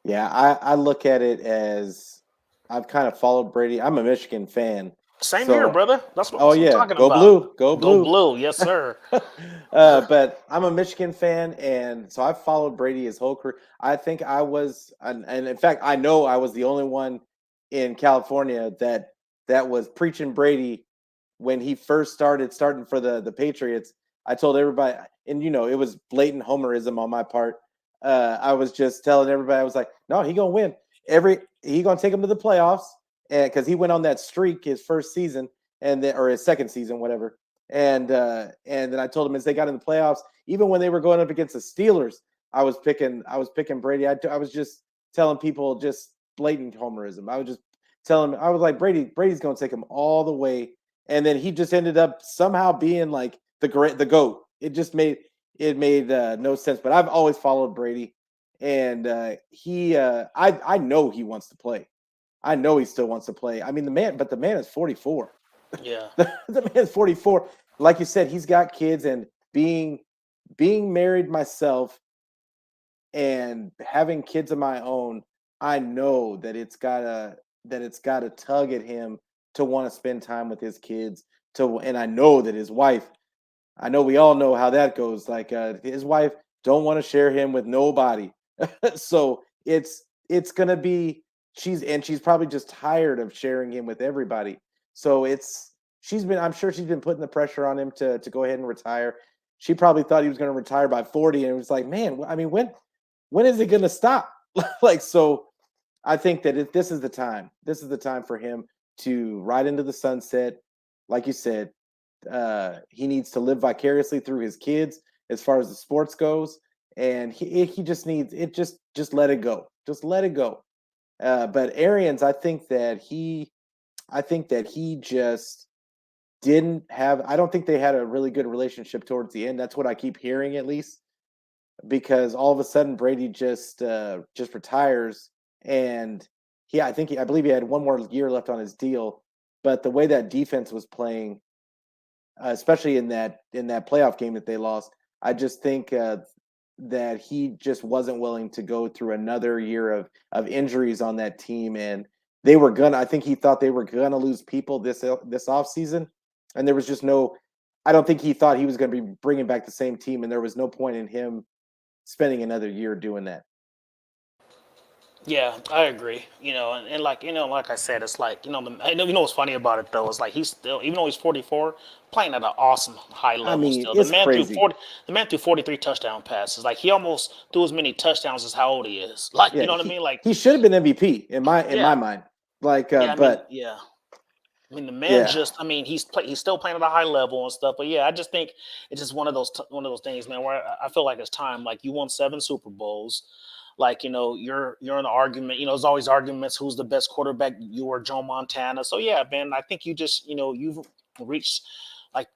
Speaker 1: Yeah. I look at it as I've kind of followed Brady. I'm a Michigan fan.
Speaker 2: Same here,
Speaker 1: So
Speaker 2: brother. That's what,
Speaker 1: oh
Speaker 2: that's what I'm
Speaker 1: yeah,
Speaker 2: talking
Speaker 1: go
Speaker 2: about.
Speaker 1: blue, go
Speaker 2: Go
Speaker 1: blue.
Speaker 2: blue, yes sir.
Speaker 1: But I'm a Michigan fan, and so I've followed Brady his whole career. I think I was, and in fact, I know I was the only one in California that was preaching Brady when he first starting for the Patriots. I told everybody, and it was blatant homerism on my part. I was just telling everybody, I was like, no, he gonna win he gonna take him to the playoffs. and because he went on that streak his first season and then or his second season, whatever. And then I told him as they got in the playoffs, even when they were going up against the Steelers, I was picking Brady. I was just telling people just blatant homerism. I was just telling him I was like Brady's going to take him all the way, and then he just ended up somehow being like the goat. It made no sense. But I've always followed Brady, and I know he wants to play. I know he still wants to play. I mean, the man is 44.
Speaker 2: Yeah.
Speaker 1: The man's 44. Like you said, he's got kids, and being married myself and having kids of my own, I know that it's gotta tug at him to want to spend time with his kids. And I know that his wife, I know we all know how that goes. Like his wife don't want to share him with nobody. So it's gonna be she's probably just tired of sharing him with everybody. So I'm sure she's been putting the pressure on him to go ahead and retire. She probably thought he was going to retire by 40, and it was like, man, I mean, when is it going to stop? Like, so I think that if this is the time, this is the time for him to ride into the sunset. Like you said, he needs to live vicariously through his kids as far as the sports goes, and he just needs it. Just let it go. Just let it go. But Arians, I think that he just didn't have. I don't think they had a really good relationship towards the end. That's what I keep hearing, at least, because all of a sudden Brady just retires, and I believe he had one more year left on his deal. But the way that defense was playing, especially in that playoff game that they lost, I just think that he just wasn't willing to go through another year of injuries on that team, and they were gonna. I think he thought they were gonna lose people this off season, and there was just no. I don't think he thought he was going to be bringing back the same team, and there was no point in him spending another year doing that.
Speaker 2: Yeah, I agree. And like like I said, it's like what's funny about it though is like he's still, even though he's 44, playing at an awesome high
Speaker 1: I
Speaker 2: level
Speaker 1: mean,
Speaker 2: still. The
Speaker 1: it's
Speaker 2: man threw
Speaker 1: crazy.
Speaker 2: 40. The man threw 43 touchdown passes. Like he almost threw as many touchdowns as how old he is. Like
Speaker 1: Yeah,
Speaker 2: you know what I
Speaker 1: he
Speaker 2: mean? Like
Speaker 1: he should have been MVP in my
Speaker 2: yeah,
Speaker 1: mind. Like,
Speaker 2: yeah. I mean,
Speaker 1: but
Speaker 2: yeah. I mean, the man
Speaker 1: yeah,
Speaker 2: just. I mean, he's still playing at a high level and stuff. But yeah, I just think it's just one of those things, man. Where I feel like it's time. Like you won 7 Super Bowls. Like you're in the argument. There's always arguments. Who's the best quarterback? You or Joe Montana. So yeah, man. I think you just you've reached like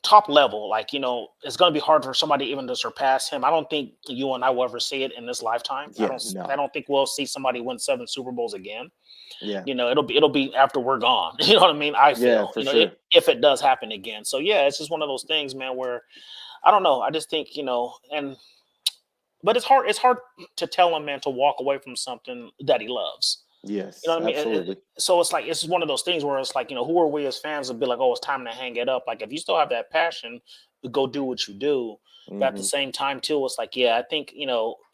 Speaker 2: top level. Like it's going to be hard for somebody even to surpass him. I don't think you and I will ever see it in this lifetime. I
Speaker 1: yeah,
Speaker 2: don't. I
Speaker 1: no,
Speaker 2: don't think we'll see somebody win 7 Super Bowls again.
Speaker 1: yeah,
Speaker 2: It'll be after we're gone. You know what I mean? I
Speaker 1: yeah,
Speaker 2: feel,
Speaker 1: for
Speaker 2: if,
Speaker 1: sure.
Speaker 2: if it does happen again. So yeah, it's just one of those things, man, where I don't know. I just think, and but it's hard to tell a man to walk away from something that he loves. You know
Speaker 1: Yes,
Speaker 2: what I mean?
Speaker 1: absolutely.
Speaker 2: So it's like it's just one of those things where it's like, who are we as fans to be like, oh, it's time to hang it up. Like if you still have that passion, go do what you do. But at the
Speaker 1: Hmm.
Speaker 2: same time, too, it's like, yeah, I think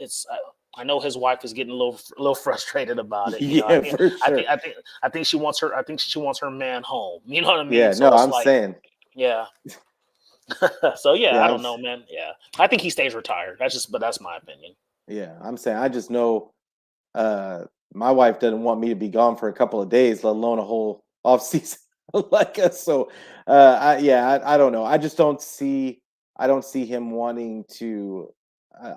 Speaker 2: it's. I know his wife is getting a little frustrated about it. I
Speaker 1: Yeah,
Speaker 2: think
Speaker 1: for
Speaker 2: I think
Speaker 1: sure.
Speaker 2: I think I think she wants her. I think she wants her man home. You know what I mean?
Speaker 1: Yeah, no,
Speaker 2: So it's
Speaker 1: I'm
Speaker 2: like,
Speaker 1: saying.
Speaker 2: yeah. So yeah, I
Speaker 1: Yeah,
Speaker 2: don't know, man. Yeah, I think he stays retired. But that's my opinion.
Speaker 1: I'm saying. I just know uh my wife doesn't want me to be gone for a couple of days, let alone a whole off season. Like us. So I don't know. I don't see him wanting to.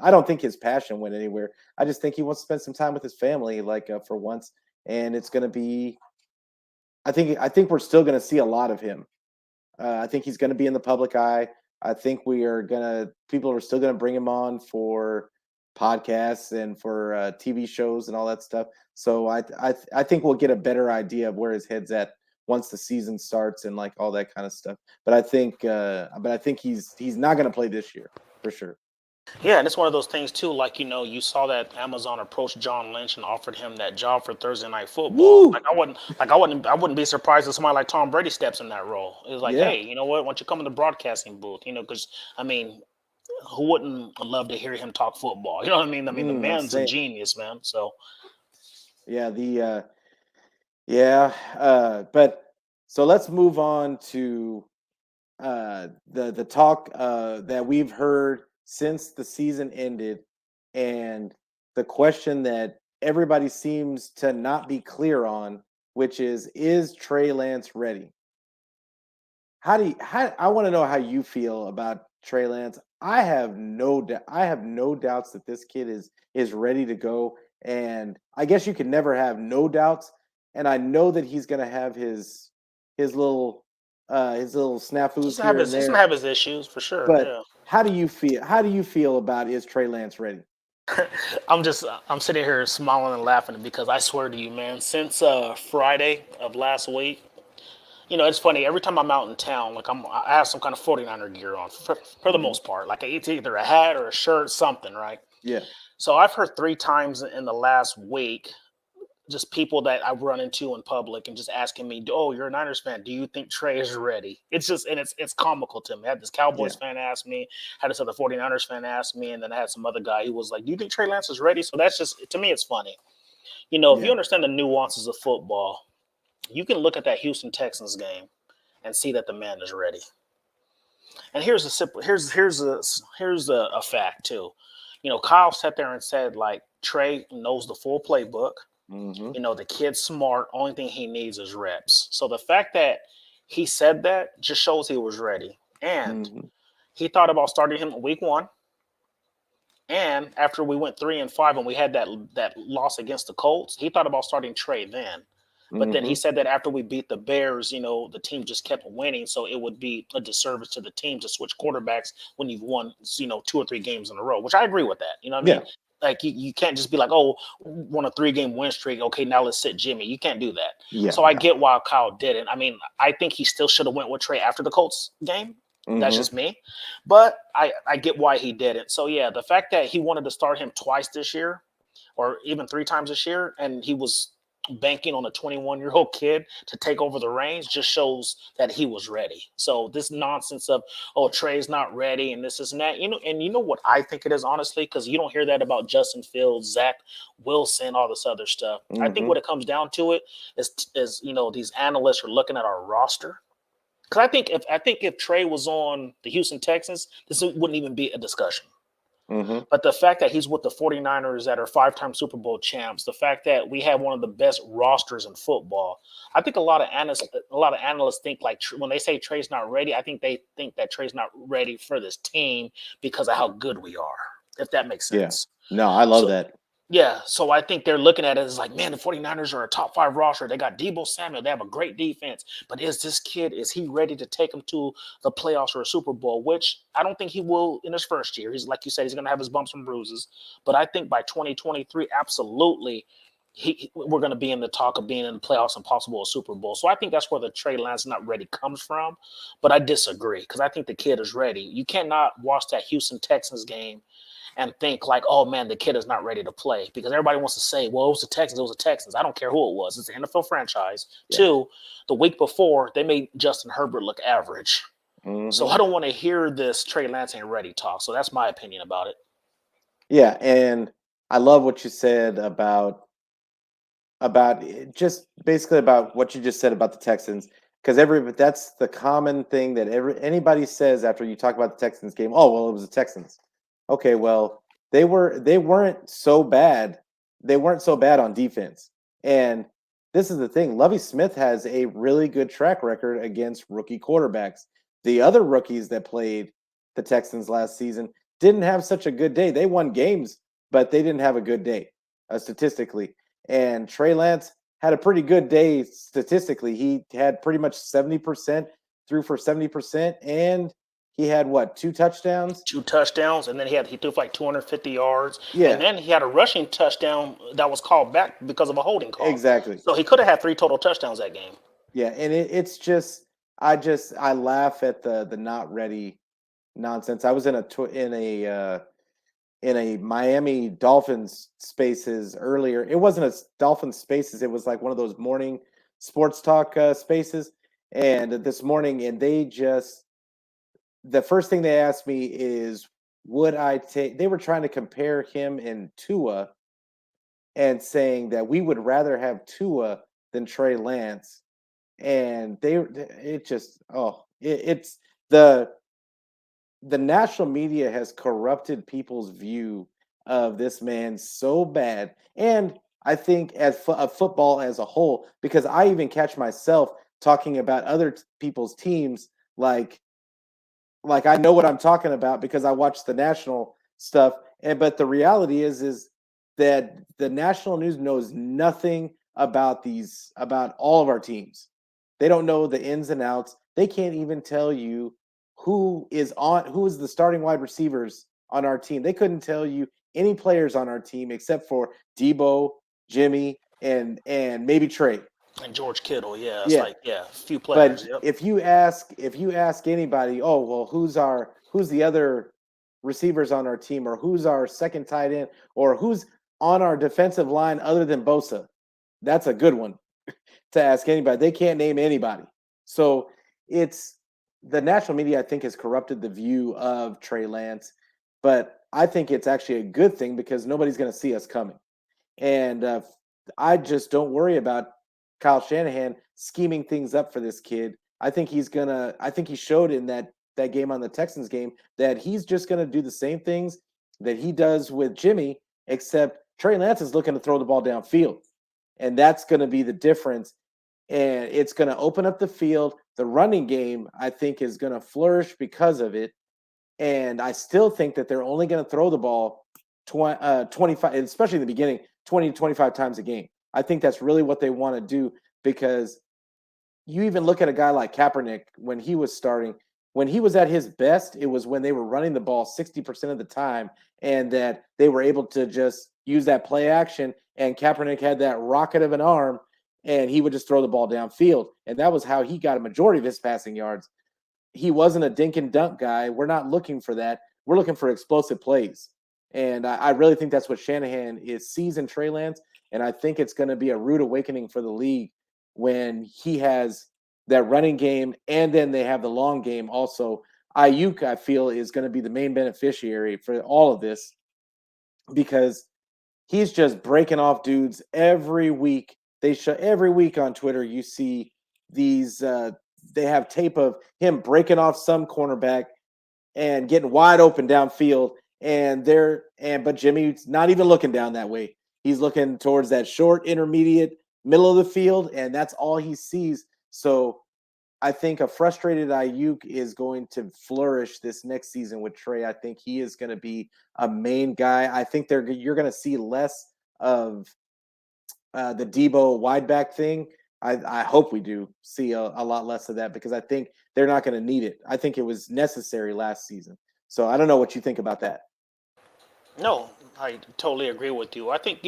Speaker 1: I don't think his passion went anywhere. I just think he wants to spend some time with his family, like for once, and it's going to be. I think we're still going to see a lot of him. I think he's going to be in the public eye. I think people are still going to bring him on for podcasts and for TV shows and all that stuff. So I think we'll get a better idea of where his head's at once the season starts and like all that kind of stuff. But I think he's not going to play this year for sure.
Speaker 2: Yeah, and it's one of those things too. Like you saw that Amazon approached John Lynch and offered him that job for Thursday Night Football.
Speaker 1: Woo!
Speaker 2: I wouldn't be surprised if somebody like Tom Brady steps in that role. It's like,
Speaker 1: Yeah.
Speaker 2: hey, you know what? Why don't you come in the broadcasting booth? Because I mean, who wouldn't love to hear him talk football? You know what I mean? I mean, the
Speaker 1: I'm
Speaker 2: man's a
Speaker 1: saying.
Speaker 2: genius, man. So
Speaker 1: Yeah. But so let's move on to the talk that we've heard since the season ended, and the question that everybody seems to not be clear on. which is Trey Lance ready? How do you, how I want to know how you feel about Trey Lance. I have no doubts that this kid is ready to go, and I guess you can never have no doubts. And I know that he's going to have his little his little snafus here and
Speaker 2: He's gonna
Speaker 1: there.
Speaker 2: have his issues for sure.
Speaker 1: But
Speaker 2: Yeah.
Speaker 1: how do you feel? How do you feel about is Trey Lance ready?
Speaker 2: I'm sitting here smiling and laughing because I swear to you, man, since Friday of last week, it's funny. Every time I'm out in town, like I have some kind of 49er gear on for the
Speaker 1: Hmm.
Speaker 2: most part. Like it's either a hat or a shirt, something, right?
Speaker 1: Yeah,
Speaker 2: So I've heard three times in the last week, just people that I run into in public and just asking me, "Oh, you're a Niners fan. Do you think Trey is ready?" It's just and it's comical to me. I had this Cowboys
Speaker 1: yeah,
Speaker 2: fan ask me, had this other 49ers fan ask me, and then I had some other guy who was like, "Do you think Trey Lance is ready?" So that's just to me, it's funny. If you
Speaker 1: yeah.
Speaker 2: understand the nuances of football, you can look at that Houston Texans game and see that the man is ready. And here's a simple here's a fact too. Kyle sat there and said like Trey knows the full playbook.
Speaker 1: Hmm.
Speaker 2: The kid's smart. Only thing he needs is reps. So the fact that he said that just shows he was ready. And
Speaker 1: Hmm.
Speaker 2: he thought about starting him week one. And after we went 3-5 and we had that loss against the Colts, he thought about starting Trey then. But then he
Speaker 1: Hmm.
Speaker 2: said that after we beat the Bears, the team just kept winning, so it would be a disservice to the team to switch quarterbacks when you've won, 2 or 3 games in a row. Which I agree with that. You know what I mean?
Speaker 1: Yeah,
Speaker 2: Like you can't just be like, oh, won a 3-game win streak. Okay, now let's sit Jimmy. You can't do that.
Speaker 1: yeah,
Speaker 2: So I
Speaker 1: no.
Speaker 2: get why Kyle didn't. I mean, I think he still should have went with Trey after the Colts game. That's
Speaker 1: Hmm.
Speaker 2: just me. But I get why he didn't. So yeah, the fact that he wanted to start him twice this year, or even 3 times this year, and he was banking on a 21-year-old kid to take over the reins just shows that he was ready. So this nonsense of Trey's not ready and this and that, and you know what I think it is honestly, because you don't hear that about Justin Fields, Zach Wilson, all this other stuff. I think
Speaker 1: Hmm.
Speaker 2: what it comes down to it is these analysts are looking at our roster. Because I think if Trey was on the Houston Texans, this wouldn't even be a discussion.
Speaker 1: Hmm.
Speaker 2: But the fact that he's with the 49ers that are 5-time Super Bowl champs, the fact that we have one of the best rosters in football, I think a lot of analysts think like when they say Trey's not ready, I think they think that Trey's not ready for this team because of how good we are, if that makes
Speaker 1: Yeah.
Speaker 2: sense.
Speaker 1: No, I love
Speaker 2: So
Speaker 1: that.
Speaker 2: yeah, so I think they're looking at it as like, man, the 49ers are a top 5 roster. They got Debo Samuel. They have a great defense. But is he ready to take them to the playoffs or a Super Bowl? Which I don't think he will in his first year. He's like you said, he's going to have his bumps and bruises. But I think by 2023, absolutely, we're going to be in the talk of being in the playoffs and possible a Super Bowl. So I think that's where the Trey Lance not ready comes from. But I disagree because I think the kid is ready. You cannot watch that Houston Texans game and think like, oh man, the kid is not ready to play because everybody wants to say, well, it was the Texans, it was the Texans. I don't care who it was. It's an NFL franchise.
Speaker 1: Yeah.
Speaker 2: Two, the week before, they made Justin Herbert look average. So
Speaker 1: Hmm.
Speaker 2: I don't want to hear this Trey Lance ain't ready talk. So that's my opinion about it.
Speaker 1: Yeah, and I love what you said just basically about what you just said about the Texans, because but that's the common thing that anybody says after you talk about the Texans game. Oh well, it was the Texans. Okay, well they weren't so bad. They weren't so bad on defense, and this is the thing. Lovey Smith has a really good track record against rookie quarterbacks. The other rookies that played the Texans last season didn't have such a good day. They won games, but they didn't have a good day statistically. And Trey Lance had a pretty good day statistically. He had pretty much 70%, threw for 70%, and he had what, two touchdowns?
Speaker 2: 2 touchdowns, and then he threw for like 250 yards, and
Speaker 1: Yeah,
Speaker 2: then he had a rushing touchdown that was called back because of a holding call.
Speaker 1: exactly.
Speaker 2: So he could have had 3 total touchdowns that game.
Speaker 1: Yeah, and it's just I laugh at the not ready nonsense. I was in a Miami Dolphins spaces earlier. It wasn't a Dolphins spaces. It was like one of those morning sports talk spaces. And this morning, and the first thing they asked me is, would I take? They were trying to compare him and Tua, and saying that we would rather have Tua than Trey Lance. And it just, it's the the national media has corrupted people's view of this man so bad. And I think as football as a whole, because I even catch myself talking about other people's teams, like I know what I'm talking about because I watch the national stuff. And but the reality is that the national news knows nothing about all of our teams. They don't know the ins and outs. They can't even tell you who is the starting wide receivers on our team. They couldn't tell you any players on our team except for Debo, Jimmy, and maybe Trey.
Speaker 2: And George Kittle, yeah, it's
Speaker 1: Yeah,
Speaker 2: like yeah, a few players.
Speaker 1: but
Speaker 2: Yep.
Speaker 1: if you ask anybody, oh well, who's the other receivers on our team, or who's our second tight end, or who's on our defensive line other than Bosa? That's a good one to ask anybody. They can't name anybody. So it's the national media, I think, has corrupted the view of Trey Lance, but I think it's actually a good thing because nobody's going to see us coming. And I just don't worry about Kyle Shanahan scheming things up for this kid. I think he's gonna. I think he showed in that game on the Texans game that he's just gonna do the same things that he does with Jimmy, except Trey Lance is looking to throw the ball downfield, and that's going to be the difference. And it's going to open up the field. The running game, I think, is going to flourish because of it. And I still think that they're only going to throw the ball 25, especially in the beginning, 20 to 25 times a game. I think that's really what they want to do because you even look at a guy like Kaepernick when he was starting, when he was at his best, it was when they were running the ball 60% of the time and that they were able to just use that play action. And Kaepernick had that rocket of an arm and he would just throw the ball downfield. And that was how he got a majority of his passing yards. He wasn't a dink and dunk guy. We're not looking for that. We're looking for explosive plays. And I really think that's what Shanahan sees in Trey Lance. And I think it's going to be a rude awakening for the league when he has that running game and then they have the long game also. Ayuk, I feel, is going to be the main beneficiary for all of this because he's just breaking off dudes every week. They show every week on Twitter. You see these. They have tape of him breaking off some cornerback and getting wide open downfield. But Jimmy's not even looking down that way. He's looking towards that short, intermediate, middle of the field, and that's all he sees. So I think a frustrated Ayuk is going to flourish this next season with Trey. I think he is going to be a main guy. I think you're going to see less of the Debo wide back thing. I hope we do see a lot less of that because I think they're not going to need it. I think it was necessary last season. So I don't know what you think about that.
Speaker 2: No, I totally agree with you. I think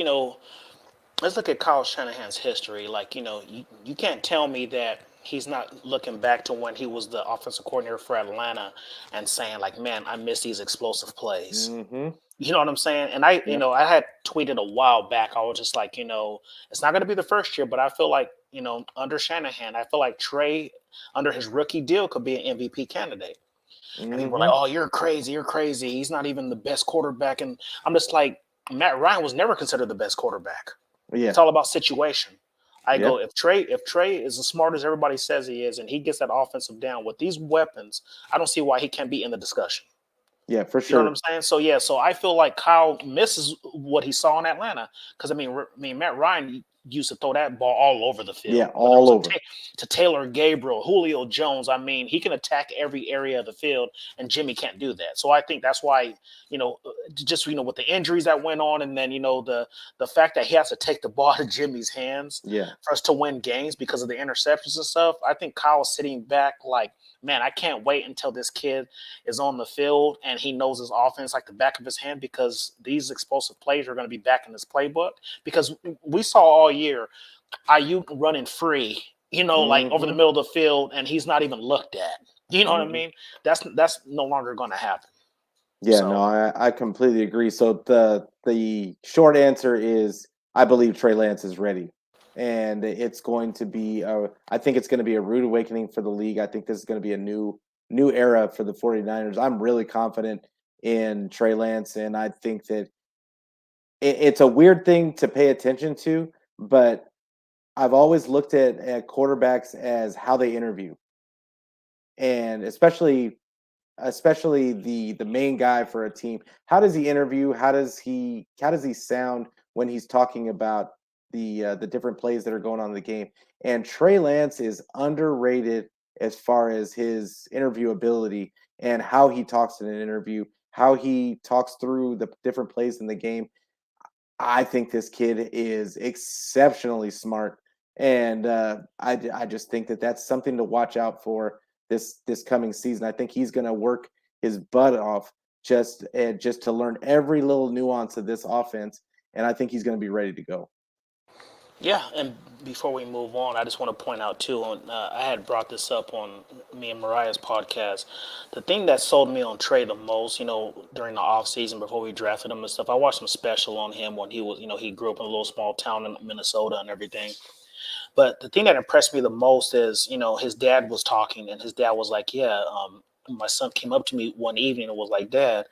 Speaker 2: let's look at Kyle Shanahan's history. Like you can't tell me that he's not looking back to when he was the offensive coordinator for Atlanta and saying like, man, I miss these explosive plays.
Speaker 1: Mm-hmm.
Speaker 2: You know what I'm saying? And I,
Speaker 1: Yep.
Speaker 2: I had tweeted a while back. I was just like, it's not going to be the first year, but I feel like, under Shanahan, I feel like Trey, under his rookie deal, could be an MVP candidate. And people were like,
Speaker 1: Mm-hmm.
Speaker 2: "Oh, you're crazy! You're crazy! He's not even the best quarterback." And I'm just like, Matt Ryan was never considered the best quarterback. It's
Speaker 1: Yeah.
Speaker 2: all about situation. I go,
Speaker 1: Yep.
Speaker 2: if Trey is as smart as everybody says he is, and he gets that offensive down with these weapons, I don't see why he can't be in the discussion.
Speaker 1: Yeah, for
Speaker 2: You know what I'm
Speaker 1: sure.
Speaker 2: saying? So yeah, so I feel like Kyle misses what he saw in Atlanta because I mean Matt Ryan used to throw that ball all over the
Speaker 1: Yeah,
Speaker 2: field, whether it
Speaker 1: all
Speaker 2: was
Speaker 1: over.
Speaker 2: to Taylor Gabriel, Julio Jones. I mean, he can attack every area of the field, and Jimmy can't do that. So I think that's why just with the injuries that went on, and then the fact that he has to take the ball out of Jimmy's hands
Speaker 1: Yeah.
Speaker 2: for us to win games because of the interceptions and stuff. I think Kyle's sitting back like, man, I can't wait until this kid is on the field and he knows his offense like the back of his hand because these explosive plays are going to be back in his playbook. Because we saw all year Ayuk running free, like over the
Speaker 1: Mm-hmm.
Speaker 2: middle of the field, and he's not even looked at. You know what I
Speaker 1: Mm-hmm.
Speaker 2: mean? That's no longer going to happen.
Speaker 1: Yeah, no,
Speaker 2: So
Speaker 1: I completely agree. So the short answer is I believe Trey Lance is ready. And it's going to be I think it's going to be a rude awakening for the league. I think this is going to be a new era for the 49ers. I'm really confident in Trey Lance and I think that it's a weird thing to pay attention to, but I've always looked at quarterbacks as how they interview. And especially the main guy for a team. How does he interview? How does he sound when he's talking about the different plays that are going on in the game. And Trey Lance is underrated as far as his interview ability and how he talks in an interview, how he talks through the different plays in the game. I think this kid is exceptionally smart, and I just think that that's something to watch out for this coming season. I think he's going to work his butt off just to learn every little nuance of this offense, and I think he's going to be ready to go.
Speaker 2: Yeah, and before we move on, I just want to point out too. I had brought this up on me and Mariah's podcast. The thing that sold me on Trey the most, during the off season before we drafted him and stuff, I watched some special on him when he was, he grew up in a little small town in Minnesota and everything. But the thing that impressed me the most is, his dad was talking, and his dad was like, "Yeah, my son came up to me one evening and was like, Dad,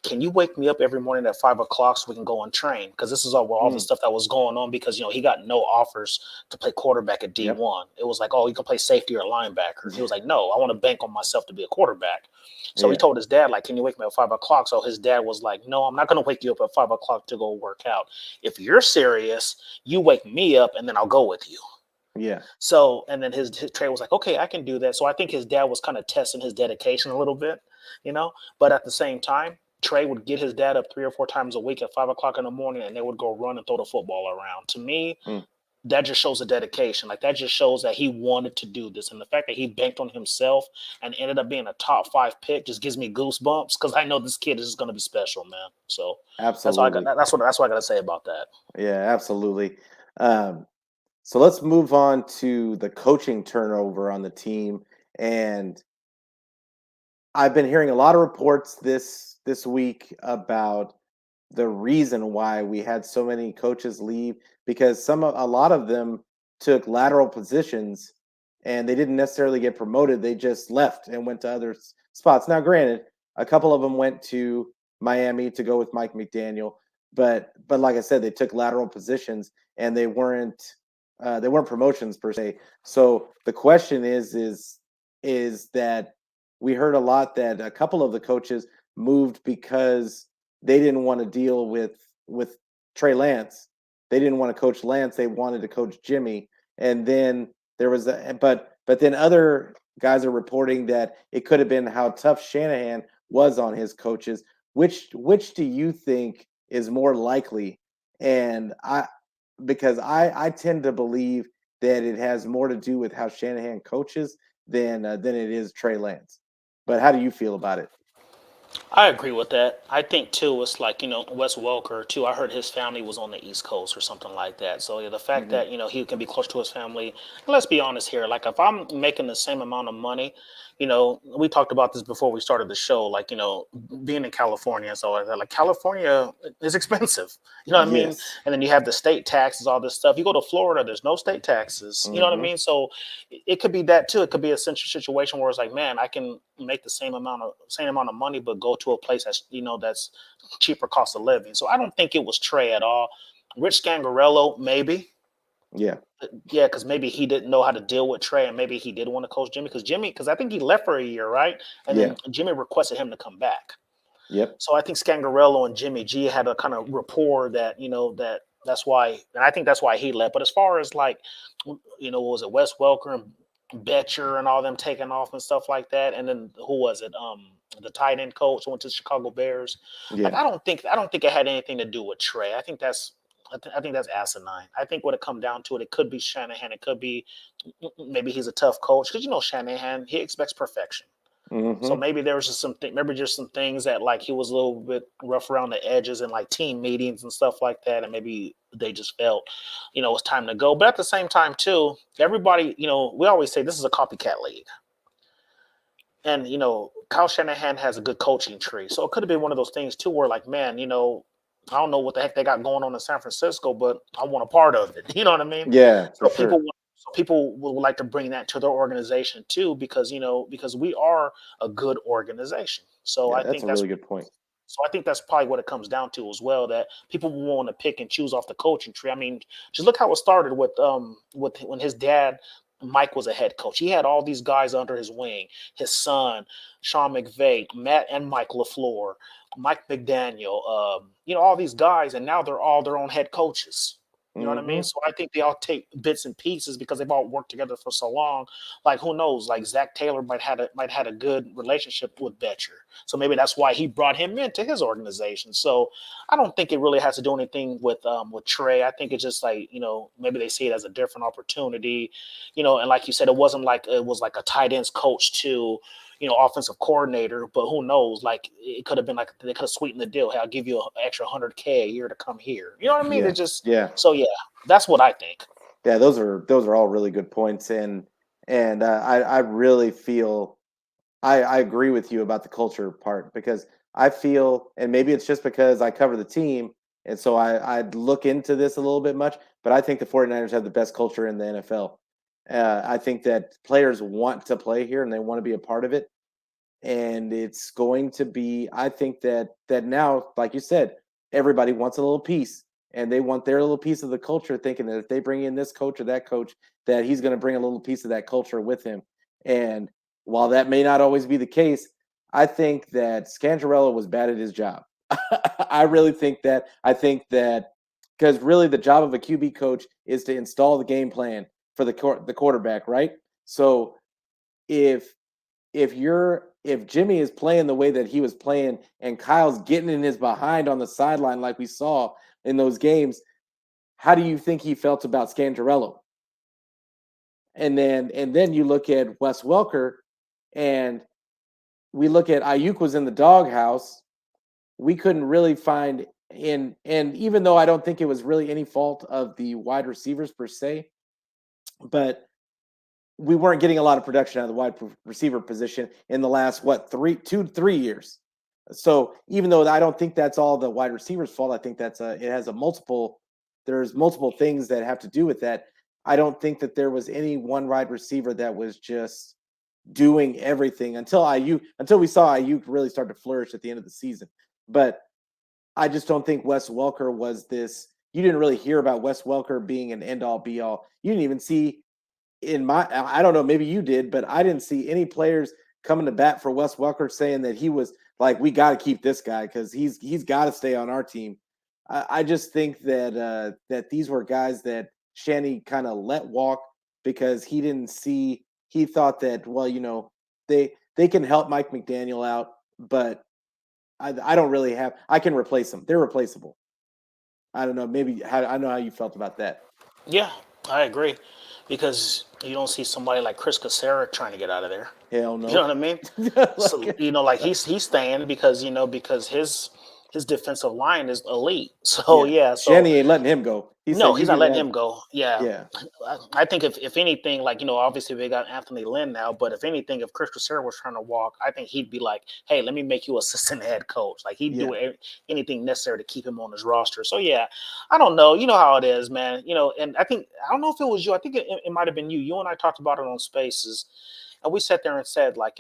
Speaker 2: can you wake me up every morning at 5 o'clock so we can go and train? Because this is all the
Speaker 1: Mm,
Speaker 2: stuff that was going on because, he got no offers to play quarterback at
Speaker 1: yep.
Speaker 2: D1. It was like, oh, you can play safety or linebacker. He
Speaker 1: Yeah.
Speaker 2: was like, no, I want to bank on myself to be a quarterback. So he
Speaker 1: Yeah.
Speaker 2: told his dad, like, can you wake me up at 5 o'clock? So his dad was like, no, I'm not going to wake you up at 5 o'clock to go work out. If you're serious, you wake me up and then I'll go with you.
Speaker 1: Yeah.
Speaker 2: So, and then his Trey was like, okay, I can do that. So I think his dad was kind of testing his dedication a little bit, you know. But at the same time, Trey would get his dad up 3 or 4 times a week at 5 o'clock in the morning, and they would go run and throw the football around. To me,
Speaker 1: Mm,
Speaker 2: that just shows a dedication. Like that just shows that he wanted to do this, and the fact that he banked on himself and ended up being a top 5 pick just gives me goosebumps because I know this kid is just going to be special, man. So that's all I got.
Speaker 1: absolutely.
Speaker 2: That's what I got to say about that.
Speaker 1: Yeah, absolutely. Um, so let's move on to the coaching turnover on the team. And I've been hearing a lot of reports this week about the reason why we had so many coaches leave because a lot of them took lateral positions and they didn't necessarily get promoted. They just left and went to other spots. Now, granted, a couple of them went to Miami to go with Mike McDaniel, but like I said, they took lateral positions and they weren't promotions per se. So the question is that we heard a lot that a couple of the coaches moved because they didn't want to deal with Trey Lance. They didn't want to coach Lance. They wanted to coach Jimmy. And then there was but then other guys are reporting that it could have been how tough Shanahan was on his coaches. Which do you think is more likely? And because I tend to believe that it has more to do with how Shanahan coaches than it is Trey Lance. But how do you feel about it?
Speaker 2: I agree with that. I think too, it's like, Wes Welker too. I heard his family was on the East Coast or something like that. So yeah, the fact
Speaker 1: Hmm.
Speaker 2: that, he can be close to his family. And let's be honest here. Like if I'm making the same amount of money, we talked about this before we started the show, like, being in California. So like California is expensive. You know what I mean?
Speaker 1: Yes.
Speaker 2: And then you have the state taxes, all this stuff. You go to Florida, there's no state taxes. You know what I
Speaker 1: Hmm.
Speaker 2: mean? So it could be that too. It could be a situation where it's like, man, I can make the same amount of money, but go to a place that's cheaper cost of living. So I don't think it was Trey at all. Rich Scangarello, maybe.
Speaker 1: Yeah.
Speaker 2: Yeah, because maybe he didn't know how to deal with Trey, and maybe he did want to coach because I think he left for a year, right? And
Speaker 1: Yeah.
Speaker 2: then Jimmy requested him to come back.
Speaker 1: Yep.
Speaker 2: So I think Scangarello and Jimmy G had a kind of rapport that that's why, and I think that's why he left. But as far as like, what was it, Wes Welker and Betcher and all them taking off and stuff like that, and then who was it? The tight end coach who went to the Chicago Bears. Like
Speaker 1: Yeah.
Speaker 2: I don't think it had anything to do with Trey. I think that's asinine. I think when it come down to it, it could be Shanahan. It could be maybe he's a tough coach because Shanahan, he expects perfection. So
Speaker 1: Hmm.
Speaker 2: maybe there was maybe just some things that like he was a little bit rough around the edges and like team meetings and stuff like that, and maybe they just felt, it's time to go. But at the same time, too, everybody, we always say this is a copycat league, and Kyle Shanahan has a good coaching tree, so it could have been one of those things too, where like, man, I don't know what the heck they got going on in San Francisco, but I want a part of it. You know what I mean?
Speaker 1: Yeah, for
Speaker 2: So people
Speaker 1: sure.
Speaker 2: so people would like to bring that to their organization too, because we are a good organization.
Speaker 1: Yeah, that's a really good point.
Speaker 2: I think that's probably what it comes down to as well. That people will want to pick and choose off the coaching tree. I mean, just look how it started with when his dad Mike was a head coach. He had all these guys under his wing. His son, Sean McVay, Matt and Mike LaFleur, Mike McDaniel, all these guys, and now they're all their own head coaches. You know what I mean?
Speaker 1: Mm-hmm.
Speaker 2: So I think they all take bits and pieces because they've all worked together for so long. Like who knows? Like Zach Taylor might had a good relationship with Betcher, so maybe that's why he brought him into his organization. So I don't think it really has to do anything with Trey. I think it's just like maybe they see it as a different opportunity, and like you said, it wasn't like it was like a tight ends coach to offensive coordinator, but who knows? Like it could have been like they could have sweetened the deal. Hey, I'll give you an extra 100K a year to come here. You know what I mean? It
Speaker 1: Yeah.
Speaker 2: just
Speaker 1: Yeah.
Speaker 2: so yeah, that's what I think.
Speaker 1: Yeah, those are all really good points, and I really feel I agree with you about the culture part because I feel, and maybe it's just because I cover the team, and so I'd look into this a little bit much, but I think the 49ers have the best culture in the NFL. I think that players want to play here and they want to be a part of it, and it's going to be, I think that now, like you said, everybody wants a little piece, and they want their little piece of the culture, thinking that if they bring in this coach or that coach, that he's going to bring a little piece of that culture with him. And while that may not always be the case, I think that Scangarello was bad at his job. I really think that. I think that because really the job of a QB coach is to install the game plan for the quarterback, right? So if if Jimmy is playing the way that he was playing and Kyle's getting in his behind on the sideline like we saw in those games, how do you think he felt about Scangarello? And then you look at Wes Welker, and we look at Ayuk was in the doghouse. We couldn't really find in, and even though I don't think it was really any fault of the wide receivers per se, but we weren't getting a lot of production out of the receiver position in the last 2 3 years. So even though I don't think that's all the wide receivers' fault, I think it has a multiple. There's multiple things that have to do with that. I don't think that there was any one wide receiver that was just doing everything until we saw Ayuk really start to flourish at the end of the season. But I just don't think Wes Welker was this. You didn't really hear about Wes Welker being an end all be all. You didn't even see I don't know, maybe you did, but I didn't see any players coming to bat for Wes Welker saying that he was like, we got to keep this guy because he's got to stay on our team. I just think that these were guys that Shanny kind of let walk because he didn't see. He thought that they can help Mike McDaniel out, but I don't really have. I can replace them. They're replaceable. I don't know. I know how you felt about that.
Speaker 2: Yeah, I agree because you don't see somebody like Chris Kacerek trying to get out of there.
Speaker 1: Hell
Speaker 2: You know
Speaker 1: no.
Speaker 2: what I mean? So
Speaker 1: Like,
Speaker 2: like he's staying because because his defensive line is elite. So
Speaker 1: yeah,
Speaker 2: yeah, so
Speaker 1: Shanny ain't letting him go. He
Speaker 2: no,
Speaker 1: said you
Speaker 2: he's not
Speaker 1: can
Speaker 2: letting
Speaker 1: have.
Speaker 2: him go. Yeah.
Speaker 1: Yeah,
Speaker 2: I think if anything, like, obviously we got Anthony Lynn now, but if anything, if Chris Cassera was trying to walk, I think he'd be like, hey, let me make you assistant head coach. Like, he'd
Speaker 1: yeah,
Speaker 2: do anything necessary to keep him on his roster. So, yeah, I don't know. You know how it is, man. And I don't know if it was you. I think it might have been you. You and I talked about it on Spaces, and we sat there and said, like,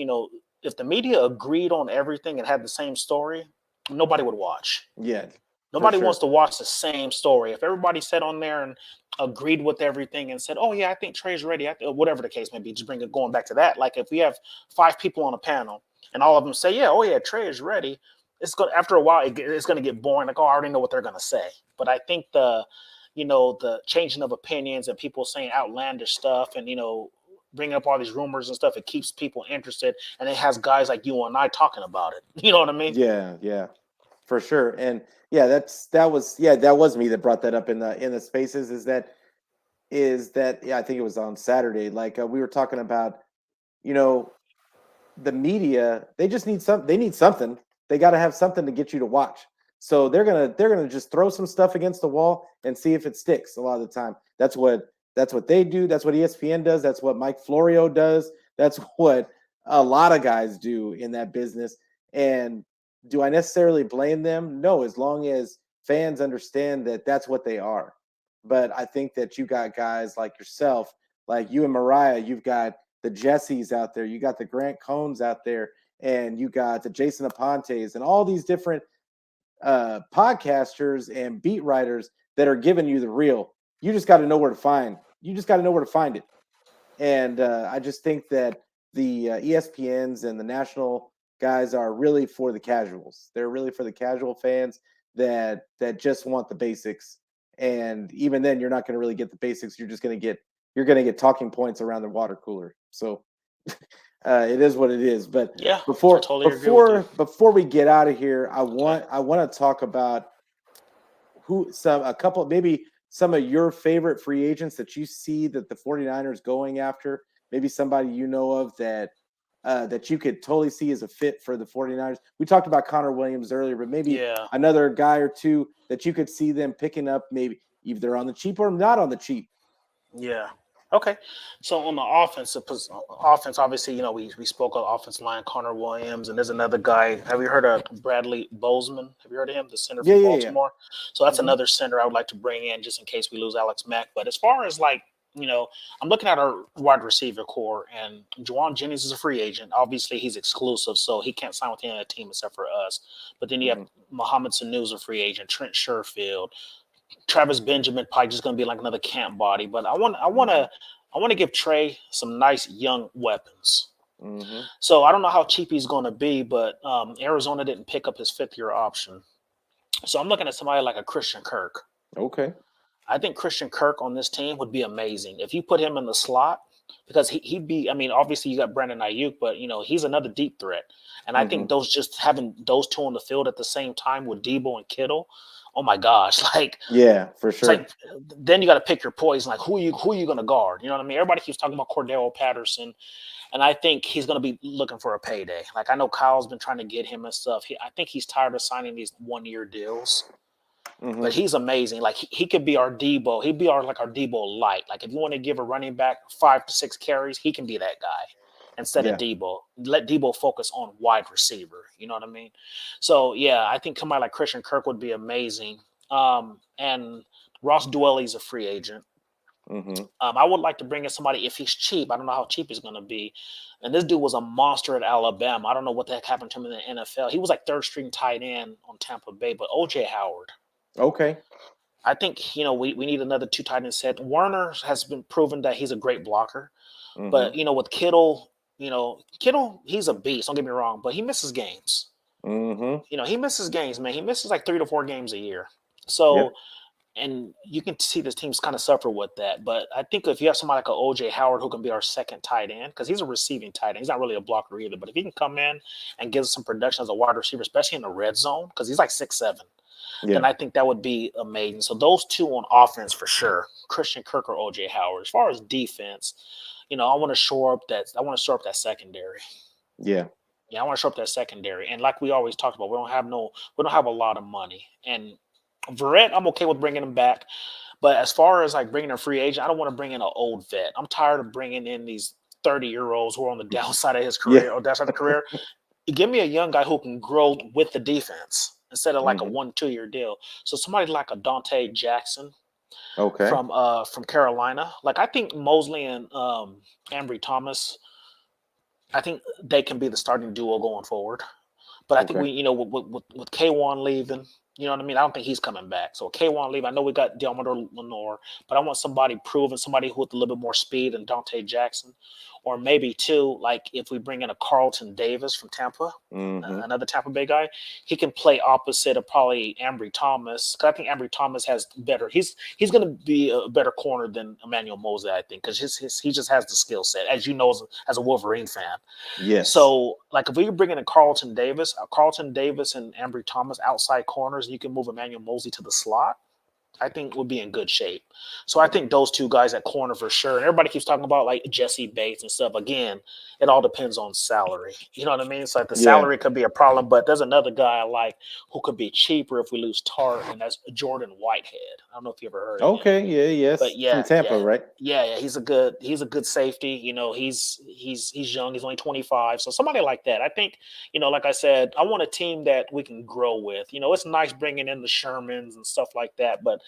Speaker 2: if the media agreed on everything and had the same story, nobody would watch.
Speaker 1: yeah, for
Speaker 2: Nobody
Speaker 1: sure.
Speaker 2: wants to watch the same story. If everybody sat on there and agreed with everything and said, "Oh yeah, I think Trey's ready," whatever the case may be, just going back to that. Like if we have 5 people on a panel and all of them say, "Yeah, oh yeah, Trey is ready," it's going after a while it's going to get boring. Like, oh, I already know what they're going to say. But I think the changing of opinions and people saying outlandish stuff and bringing up all these rumors and stuff, it keeps people interested and it has guys like you and I talking about it. You know what I mean?
Speaker 1: Yeah, yeah, for sure. And yeah, that was me that brought that up in the spaces. Is that yeah? I think it was on Saturday. Like we were talking about, you know, the media, they just need they need something. They got to have something to get you to watch. So they're gonna just throw some stuff against the wall and see if it sticks a lot of the time. That's what they do. That's what ESPN does. That's what Mike Florio does. That's what a lot of guys do in that business. And do I necessarily blame them? No, as long as fans understand that that's what they are. But I think that you got guys like yourself, like you and Mariah, you've got the Jessies out there, you got the Grant Cohns out there, and you got the Jason Apontes and all these different podcasters and beat writers that are giving you the real. You just got to know where to find. You just got to know where to find it. And I just think that the ESPNs and the national guys are really for the casuals. They're really for the casual fans that just want the basics. and even then, you're not going to really get the basics. You're going to get talking points around the water cooler. So it is what it is. But
Speaker 2: Yeah, I
Speaker 1: before
Speaker 2: totally agree with you.
Speaker 1: before before we get out of here, I
Speaker 2: Okay.
Speaker 1: want I want to talk about a couple, maybe some of your favorite free agents that you see that the 49ers going after, maybe somebody you know of that you could totally see as a fit for the 49ers. We talked about Connor Williams earlier, but maybe
Speaker 2: Yeah.
Speaker 1: another guy or two that you could see them picking up, maybe either on the cheap or not on the cheap.
Speaker 2: Yeah. Okay. So on the offense, obviously, we spoke of offense line, Connor Williams, and there's another guy. Have you heard of Bradley Bozeman? Have you heard of him, the center
Speaker 1: Yeah,
Speaker 2: from
Speaker 1: yeah, yeah.
Speaker 2: Baltimore? So that's
Speaker 1: Hmm.
Speaker 2: another center I would like to bring in just in case we lose Alex Mack. But as far as I'm looking at our wide receiver core, and Juwan Jennings is a free agent. Obviously, he's exclusive, so he can't sign with any other team except for us. But then you have
Speaker 1: Hmm.
Speaker 2: Mohamed Sanu's a free agent, Trent Sherfield, Travis Benjamin probably just going to be like another camp body, but
Speaker 1: Hmm.
Speaker 2: I want to give Trey some nice young weapons.
Speaker 1: Hmm.
Speaker 2: So I don't know how cheap he's going to be, but Arizona didn't pick up his 5th-year option. So I'm looking at somebody like a Christian Kirk.
Speaker 1: Okay.
Speaker 2: I think Christian Kirk on this team would be amazing if you put him in the slot because he'd be. I mean, obviously you got Brandon Ayuk, but he's another deep threat, and I
Speaker 1: Hmm.
Speaker 2: think those just having those two on the field at the same time with Debo and Kittle, oh my gosh, like
Speaker 1: Yeah, for
Speaker 2: it's
Speaker 1: sure.
Speaker 2: like then you got to pick your poison. Like who are you going to guard? You know what I mean? Everybody keeps talking about Cordero Patterson, and I think he's going to be looking for a payday. Like I know Kyle's been trying to get him and stuff. I think he's tired of signing these 1-year deals. But
Speaker 1: Hmm.
Speaker 2: he's amazing. Like he could be our Debo. He'd be our Debo light. Like if you want to give a running back 5 to 6 carries, he can be that guy instead of
Speaker 1: Yeah.
Speaker 2: Debo. Let Debo focus on wide receiver. You know what I mean? So yeah, I think somebody like Christian Kirk would be amazing. And Ross Dwelly's a free agent.
Speaker 1: Hmm.
Speaker 2: I would like to bring in somebody if he's cheap. I don't know how cheap he's going to be. And this dude was a monster at Alabama. I don't know what the heck happened to him in the NFL. He was like third string tight end on Tampa Bay, but OJ Howard.
Speaker 1: Okay.
Speaker 2: I think we need another two tight end set. Warner has been proven that he's a great blocker, but
Speaker 1: Hmm.
Speaker 2: with Kittle, Kittle he's a beast. Don't get me wrong, but he misses games.
Speaker 1: Hmm.
Speaker 2: He misses games, man. He misses like 3 to 4 games a year. So
Speaker 1: Yep.
Speaker 2: and you can see this team's kind of suffer with that. But I think if you have somebody like a OJ Howard who can be our second tight end, because he's a receiving tight end, he's not really a blocker either. But if he can come in and give us some production as a wide receiver, especially in the red zone, because he's like 6'7", then
Speaker 1: Yeah.
Speaker 2: I think that would be amazing. So those two on offense for sure, Christian Kirk or OJ Howard. As far as defense, I want to shore up that secondary.
Speaker 1: Yeah.
Speaker 2: Yeah, I want to shore up that secondary. And like we always talked about, we don't have a lot of money. And Verrett, I'm okay with bringing him back. But as far as like bringing a free agent, I don't want to bring in an old vet. I'm tired of bringing in these 30-year-olds who are on the downside of his
Speaker 1: Yeah.
Speaker 2: career or downside of the career. Give me a young guy who can grow with the defense instead of like a
Speaker 1: Hmm.
Speaker 2: 1-2 year deal. So somebody like a Dante Jackson
Speaker 1: Okay.
Speaker 2: from Carolina. Like I think Mosley and Ambry Thomas, I think they can be the starting duo going forward. But I think
Speaker 1: Okay.
Speaker 2: with K1 leaving, you know what I mean? I don't think he's coming back. So K1 leaving, I know we got Delmar Lenore, but I want somebody proven, somebody who with a little bit more speed than Dante Jackson. Or maybe too, like if we bring in a Carlton Davis from Tampa,
Speaker 1: Hmm.
Speaker 2: another Tampa Bay guy, he can play opposite of probably Ambry Thomas. Because I think Ambry Thomas has better. He's going to be a better corner than Emmanuel Mosley, I think, because he just has the skill set, as you know, as a Wolverine fan.
Speaker 1: Yes.
Speaker 2: So, like, if we bring in a Carlton Davis and Ambry Thomas outside corners, and you can move Emmanuel Mosley to the slot, I think we'll be in good shape. So I
Speaker 1: Yeah.
Speaker 2: think those two guys at corner for sure. And everybody keeps talking about like Jesse Bates and stuff. Again, it all depends on salary. You know what I mean? So like the
Speaker 1: Yeah.
Speaker 2: salary could be a problem, but there's another guy I like who could be cheaper if we lose Tart, and that's Jordan Whitehead. I don't know if you ever heard of him.
Speaker 1: Okay. Yeah.
Speaker 2: But
Speaker 1: Yes. From
Speaker 2: yeah,
Speaker 1: Tampa,
Speaker 2: yeah,
Speaker 1: right?
Speaker 2: yeah. He's a good safety. He's young. He's only 25. So somebody like that. I think, like I said, I want a team that we can grow with. It's nice bringing in the Shermans and stuff like that, but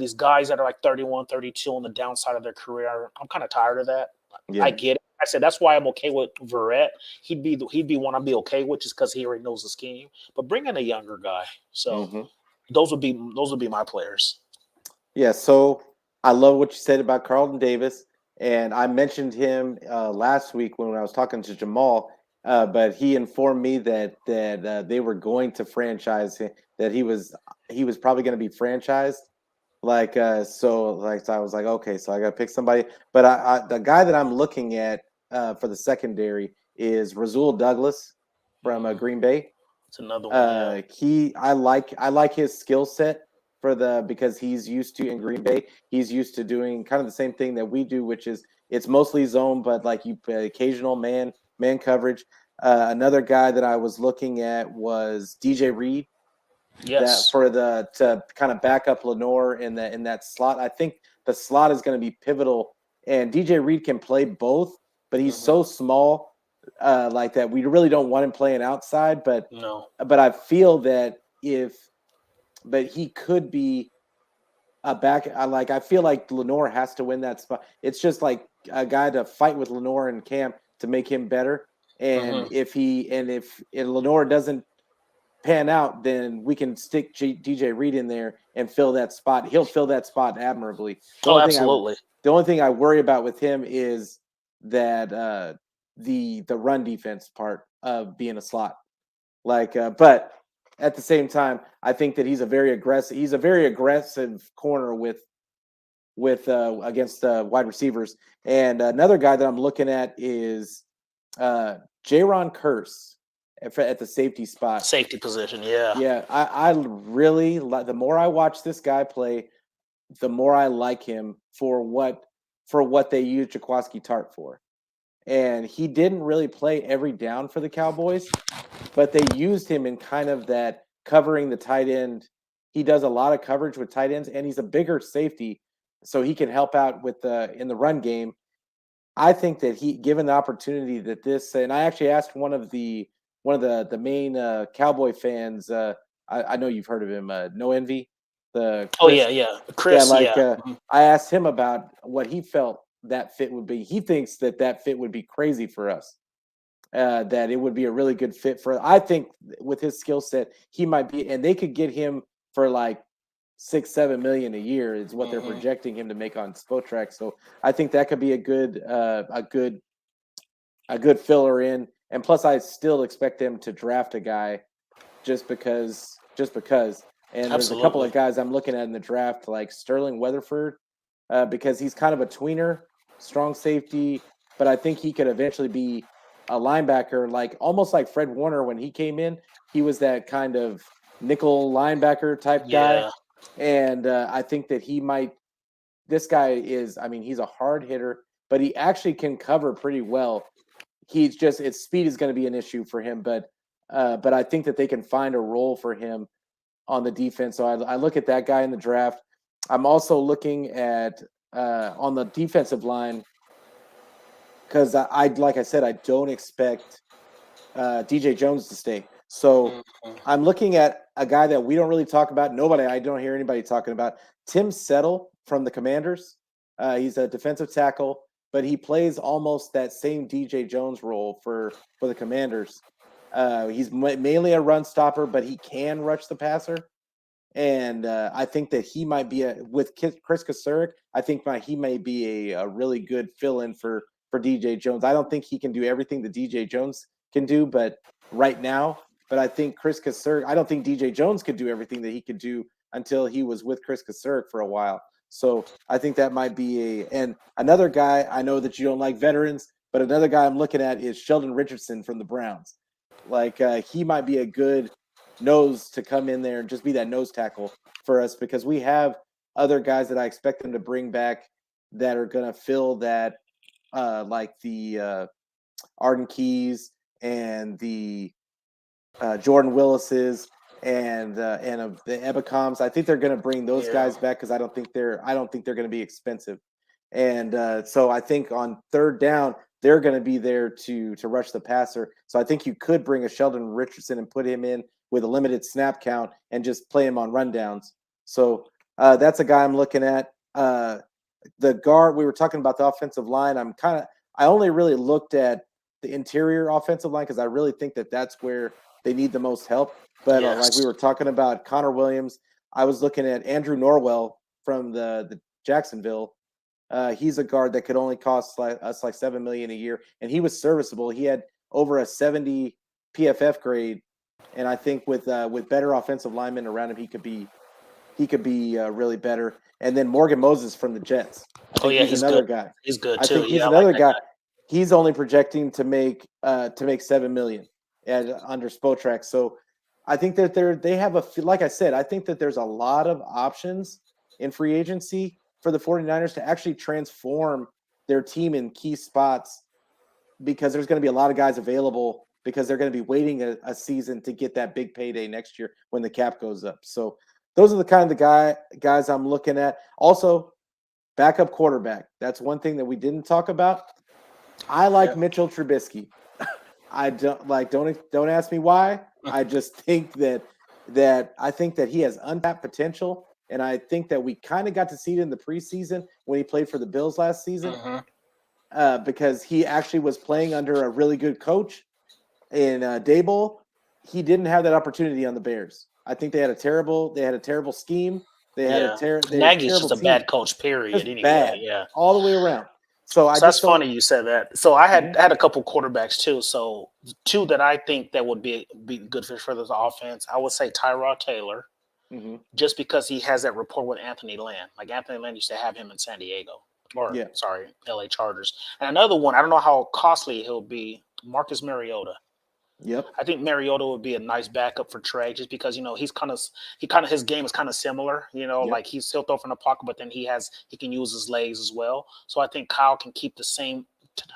Speaker 2: these guys that are like 31, 32 on the downside of their career, I'm kind of tired of that. I
Speaker 1: Yeah.
Speaker 2: get it. I said that's why I'm okay with Verrett. He'd be one I'd be okay with just because he already knows the scheme. But bring in a younger guy. So
Speaker 1: Hmm.
Speaker 2: those would be my players.
Speaker 1: Yeah. So I love what you said about Carlton Davis, and I mentioned him last week when I was talking to Jamal. But he informed me that they were going to franchise him. That he was probably going to be franchised So I was like, okay, so I got to pick somebody. But the guy that I'm looking at for the secondary is Razul Douglas from
Speaker 2: Mm,
Speaker 1: Green Bay.
Speaker 2: it's another one. Yeah.
Speaker 1: I like his skill set because he's used to in Green Bay. He's used to doing kind of the same thing that we do, which is it's mostly zone, but like you occasional man coverage. Another guy that I was looking at was DJ Reed that
Speaker 2: Yes.
Speaker 1: for the to kind of back up Lenore in that slot. I think the slot is going to be pivotal, and DJ Reed can play both, but he's
Speaker 2: Hmm.
Speaker 1: so small, like that we really don't want him playing outside. But
Speaker 2: No.
Speaker 1: but I feel that if but he could be a back. I feel like Lenore has to win that spot. It's just like a guy to fight with Lenore and Cam to make him better. And
Speaker 2: Hmm.
Speaker 1: if Lenore doesn't pan out, then we can stick DJ Reed in there and fill that spot. He'll fill that spot admirably. The
Speaker 2: Oh,
Speaker 1: only thing I
Speaker 2: absolutely.
Speaker 1: the only thing I worry about with him is that the run defense part of being a slot. But at the same time, I think that he's a very aggressive corner with against wide receivers. And another guy that I'm looking at is uh, Jaron Curse at the safety spot.
Speaker 2: Safety position. Yeah.
Speaker 1: Yeah, I really like the more I watch this guy play, the more I like him for what they use Jaquaski Tart for. And he didn't really play every down for the Cowboys, but they used him in kind of that covering the tight end. He does a lot of coverage with tight ends, and he's a bigger safety, so he can help out with the in the run game. I think that he, given the opportunity that this, and I actually asked one of the main Cowboy fans. I know you've heard of him, No Envy, the
Speaker 2: Oh yeah,
Speaker 1: Chris.
Speaker 2: yeah.
Speaker 1: Yeah,
Speaker 2: Chris. Yeah. Mhm.
Speaker 1: I asked him about what he felt that fit would be. He thinks that fit would be crazy for us. That it would be a really good fit for. I think with his skill set, he might be, and they could get him for like 6-7 million a year is what they're
Speaker 2: Mhm.
Speaker 1: projecting him to make on Spotrac. So I think that could be a good filler in. And plus, I still expect them to draft a guy just because. And there's a couple
Speaker 2: Absolutely.
Speaker 1: of guys I'm looking at in the draft, like Sterling Weatherford, because he's kind of a tweener, strong safety, but I think he could eventually be a linebacker, like almost like Fred Warner when he came in. He was that kind of nickel linebacker type guy,
Speaker 2: Yeah.
Speaker 1: and I think that he might. This guy is, I mean, he's a hard hitter, but he actually can cover pretty well. He's just its speed is going to be an issue for him, but I think that they can find a role for him on the defense. So I look at that guy in the draft. I'm also looking at on the defensive line because like I said, I don't expect DJ Jones to stay. So
Speaker 2: Mhm.
Speaker 1: I'm looking at a guy that we don't really talk about. I don't hear anybody talking about. Tim Settle from the Commanders. He's a defensive tackle, but he plays almost that same DJ Jones role for the Commanders. He's mainly a run stopper, but he can rush the passer. And I think that he might be with Chris Kasurik. I think he may be a really good fill-in for DJ Jones. I don't think he can do everything that DJ Jones can do, but right now, but I think Chris Kasurik. I don't think DJ Jones could do everything that he could do until he was with Chris Kasurik for a while. So I think that might be and another guy. I know that you don't like veterans, but another guy I'm looking at is Sheldon Richardson from the Browns. He might be a good nose to come in there and just be that nose tackle for us because we have other guys that I expect them to bring back that are going to fill that, like the Arden Keys and the Jordan Willis's and of the Ebacoms. I think they're going to bring those
Speaker 2: Yeah.
Speaker 1: guys back because I don't think they're going to be expensive. And so I think on third down they're going to be there to rush the passer. So I think you could bring a Sheldon Richardson and put him in with a limited snap count and just play him on rundowns. So that's a guy I'm looking at. The guard we were talking about the offensive line. I only really looked at the interior offensive line because I really think that that's where they need the most help. But like we
Speaker 2: Yes.
Speaker 1: were talking about Connor Williams, I was looking at Andrew Norwell from the Jacksonville. He's a guard that could only cost us like 7 million a year, and he was serviceable. He had over a 70 PFF grade, and I think with better offensive linemen around him, he could be he could be really better. And then Morgan Moses from the Jets. I
Speaker 2: Oh
Speaker 1: think
Speaker 2: yeah,
Speaker 1: he's
Speaker 2: he's good.
Speaker 1: another guy.
Speaker 2: He's good
Speaker 1: I
Speaker 2: too.
Speaker 1: think he's
Speaker 2: Yeah, I like
Speaker 1: another
Speaker 2: that
Speaker 1: guy.
Speaker 2: guy.
Speaker 1: He's only projecting to make 7 million under Spotrac. So I think that they have like I said, I think that there's a lot of options in free agency for the 49ers to actually transform their team in key spots, because there's going to be a lot of guys available, because they're going to be waiting a season to get that big payday next year when the cap goes up. So those are the kind of guys I'm looking at. Also, backup quarterback. That's one thing that we didn't talk about. I
Speaker 2: Yeah.
Speaker 1: like Mitchell Trubisky. I don't ask me why. I just think that I think that he has untapped potential, and I think that we kind of got to see it in the preseason when he played for the Bills last season,
Speaker 2: Hmm.
Speaker 1: because he actually was playing under a really good coach in Daboll. He didn't have that opportunity on the Bears. I think they had a terrible scheme.
Speaker 2: Yeah.
Speaker 1: They had a
Speaker 2: Nagy's
Speaker 1: terrible
Speaker 2: just a
Speaker 1: team,
Speaker 2: bad coach, period.
Speaker 1: just
Speaker 2: Anyway,
Speaker 1: bad
Speaker 2: yeah.
Speaker 1: all the way around. So I
Speaker 2: So that's
Speaker 1: just don't.
Speaker 2: funny you said that. So I had
Speaker 1: Mhm,
Speaker 2: I had a couple quarterbacks too. So two that I think that would be good fit for this offense. I would say Tyrod Taylor,
Speaker 1: mhm.
Speaker 2: just because he has that rapport with Anthony Lynn. Like Anthony Lynn used to have him in San Diego, or
Speaker 1: Yeah,
Speaker 2: sorry, LA Chargers. And another one, I don't know how costly he'll be, Marcus Mariota.
Speaker 1: yep,
Speaker 2: I think Mariota would be a nice backup for Trey, just because he kind of his game is kind of similar.
Speaker 1: yep,
Speaker 2: Like he'll throw from the pocket, but then he can use his legs as well. So I think Kyle can keep the same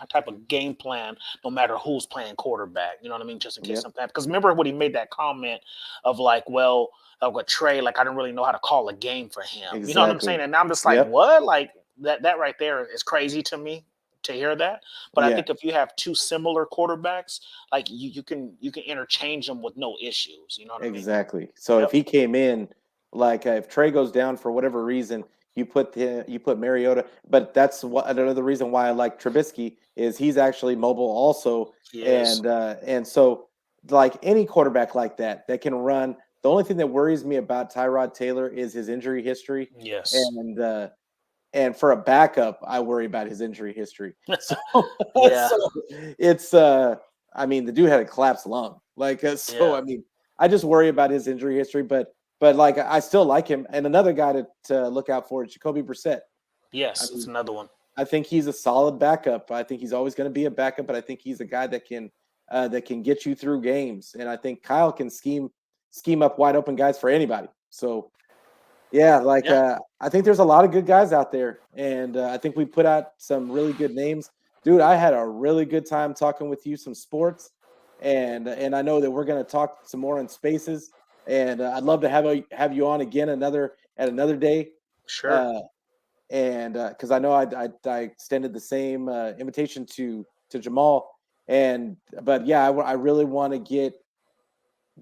Speaker 2: type of game plan no matter who's playing quarterback. You know what I mean? Just in case
Speaker 1: yep.
Speaker 2: something. Because remember when he made that comment of like, well, with Trey, like I didn't really know how to call a game for him. You know what I'm saying?
Speaker 1: Exactly.
Speaker 2: And I'm just like,
Speaker 1: Yep.
Speaker 2: what? Like that right there is crazy to me to hear that. But I
Speaker 1: Yeah.
Speaker 2: think if you have two similar quarterbacks, like you can interchange them with no issues. You know what I mean?
Speaker 1: Exactly. So if
Speaker 2: Yep.
Speaker 1: he came in, like if Trey goes down for whatever reason, you put Mariota. But that's what another reason why I like Trubisky is he's actually mobile also,
Speaker 2: He is.
Speaker 1: and so like any quarterback like that can run. The only thing that worries me about Tyrod Taylor is his injury history,
Speaker 2: Yes.
Speaker 1: and and for a backup, I worry about his injury history. So,
Speaker 2: Yeah.
Speaker 1: so it's I mean, the dude had a collapsed lung. Like, so
Speaker 2: Yeah.
Speaker 1: I mean, I just worry about his injury history, but like I still like him. And another guy to look out for is Jacoby Brissett. I
Speaker 2: Yes. It's
Speaker 1: mean,
Speaker 2: another one.
Speaker 1: I think he's a solid backup. I think he's always going to be a backup, but I think he's a guy that can get you through games. And I think Kyle can scheme up wide open guys for anybody. So yeah, like
Speaker 2: Yeah.
Speaker 1: I think there's a lot of good guys out there, and I think we put out some really good names. Dude, I had a really good time talking with you some sports, and I know that we're going to talk some more in spaces, and I'd love to have you on again another day,
Speaker 2: Sure.
Speaker 1: uh, and because I know I extended the same invitation to Jamal, and but yeah, I really want to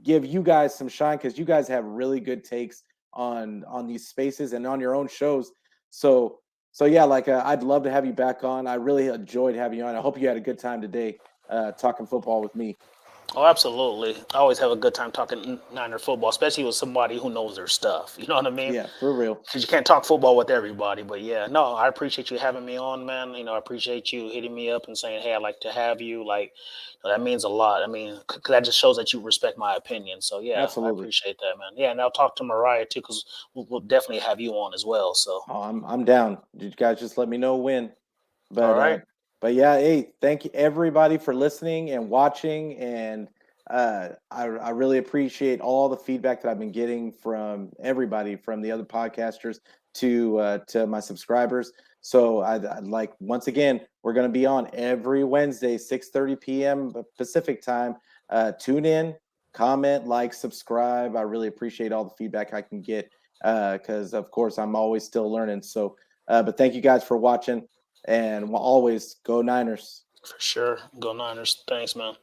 Speaker 1: give you guys some shine because you guys have really good takes on these spaces and on your own shows. So yeah, like I'd love to have you back on. I really enjoyed having you on. I hope you had a good time today talking football with me.
Speaker 2: Oh, absolutely. I always have a good time talking Niner football, especially with somebody who knows their stuff. You know what I mean?
Speaker 1: Yeah, for real.
Speaker 2: Because you can't talk football with everybody. But yeah, no, I appreciate you having me on, man. I appreciate you hitting me up and saying, "Hey, I'd like to have you." Like, that means a lot. I mean, that just shows that you respect my opinion. So yeah, I
Speaker 1: Absolutely.
Speaker 2: appreciate that, man. Yeah, and I'll talk to Mariah too, because we'll definitely have you on as well. So,
Speaker 1: Oh, I'm down. You guys just let me know when.
Speaker 2: all
Speaker 1: But
Speaker 2: right,
Speaker 1: yeah, hey, thank you everybody for listening and watching, and I really appreciate all the feedback that I've been getting from everybody, from the other podcasters to my subscribers. So I'd like once again, we're going to be on every Wednesday, 6:30 p.m. Pacific time. Tune in, comment, like, subscribe. I really appreciate all the feedback I can get because of course I'm always still learning. So, but thank you guys for watching, and always go Niners.
Speaker 2: for sure. Go Niners. Thanks, man.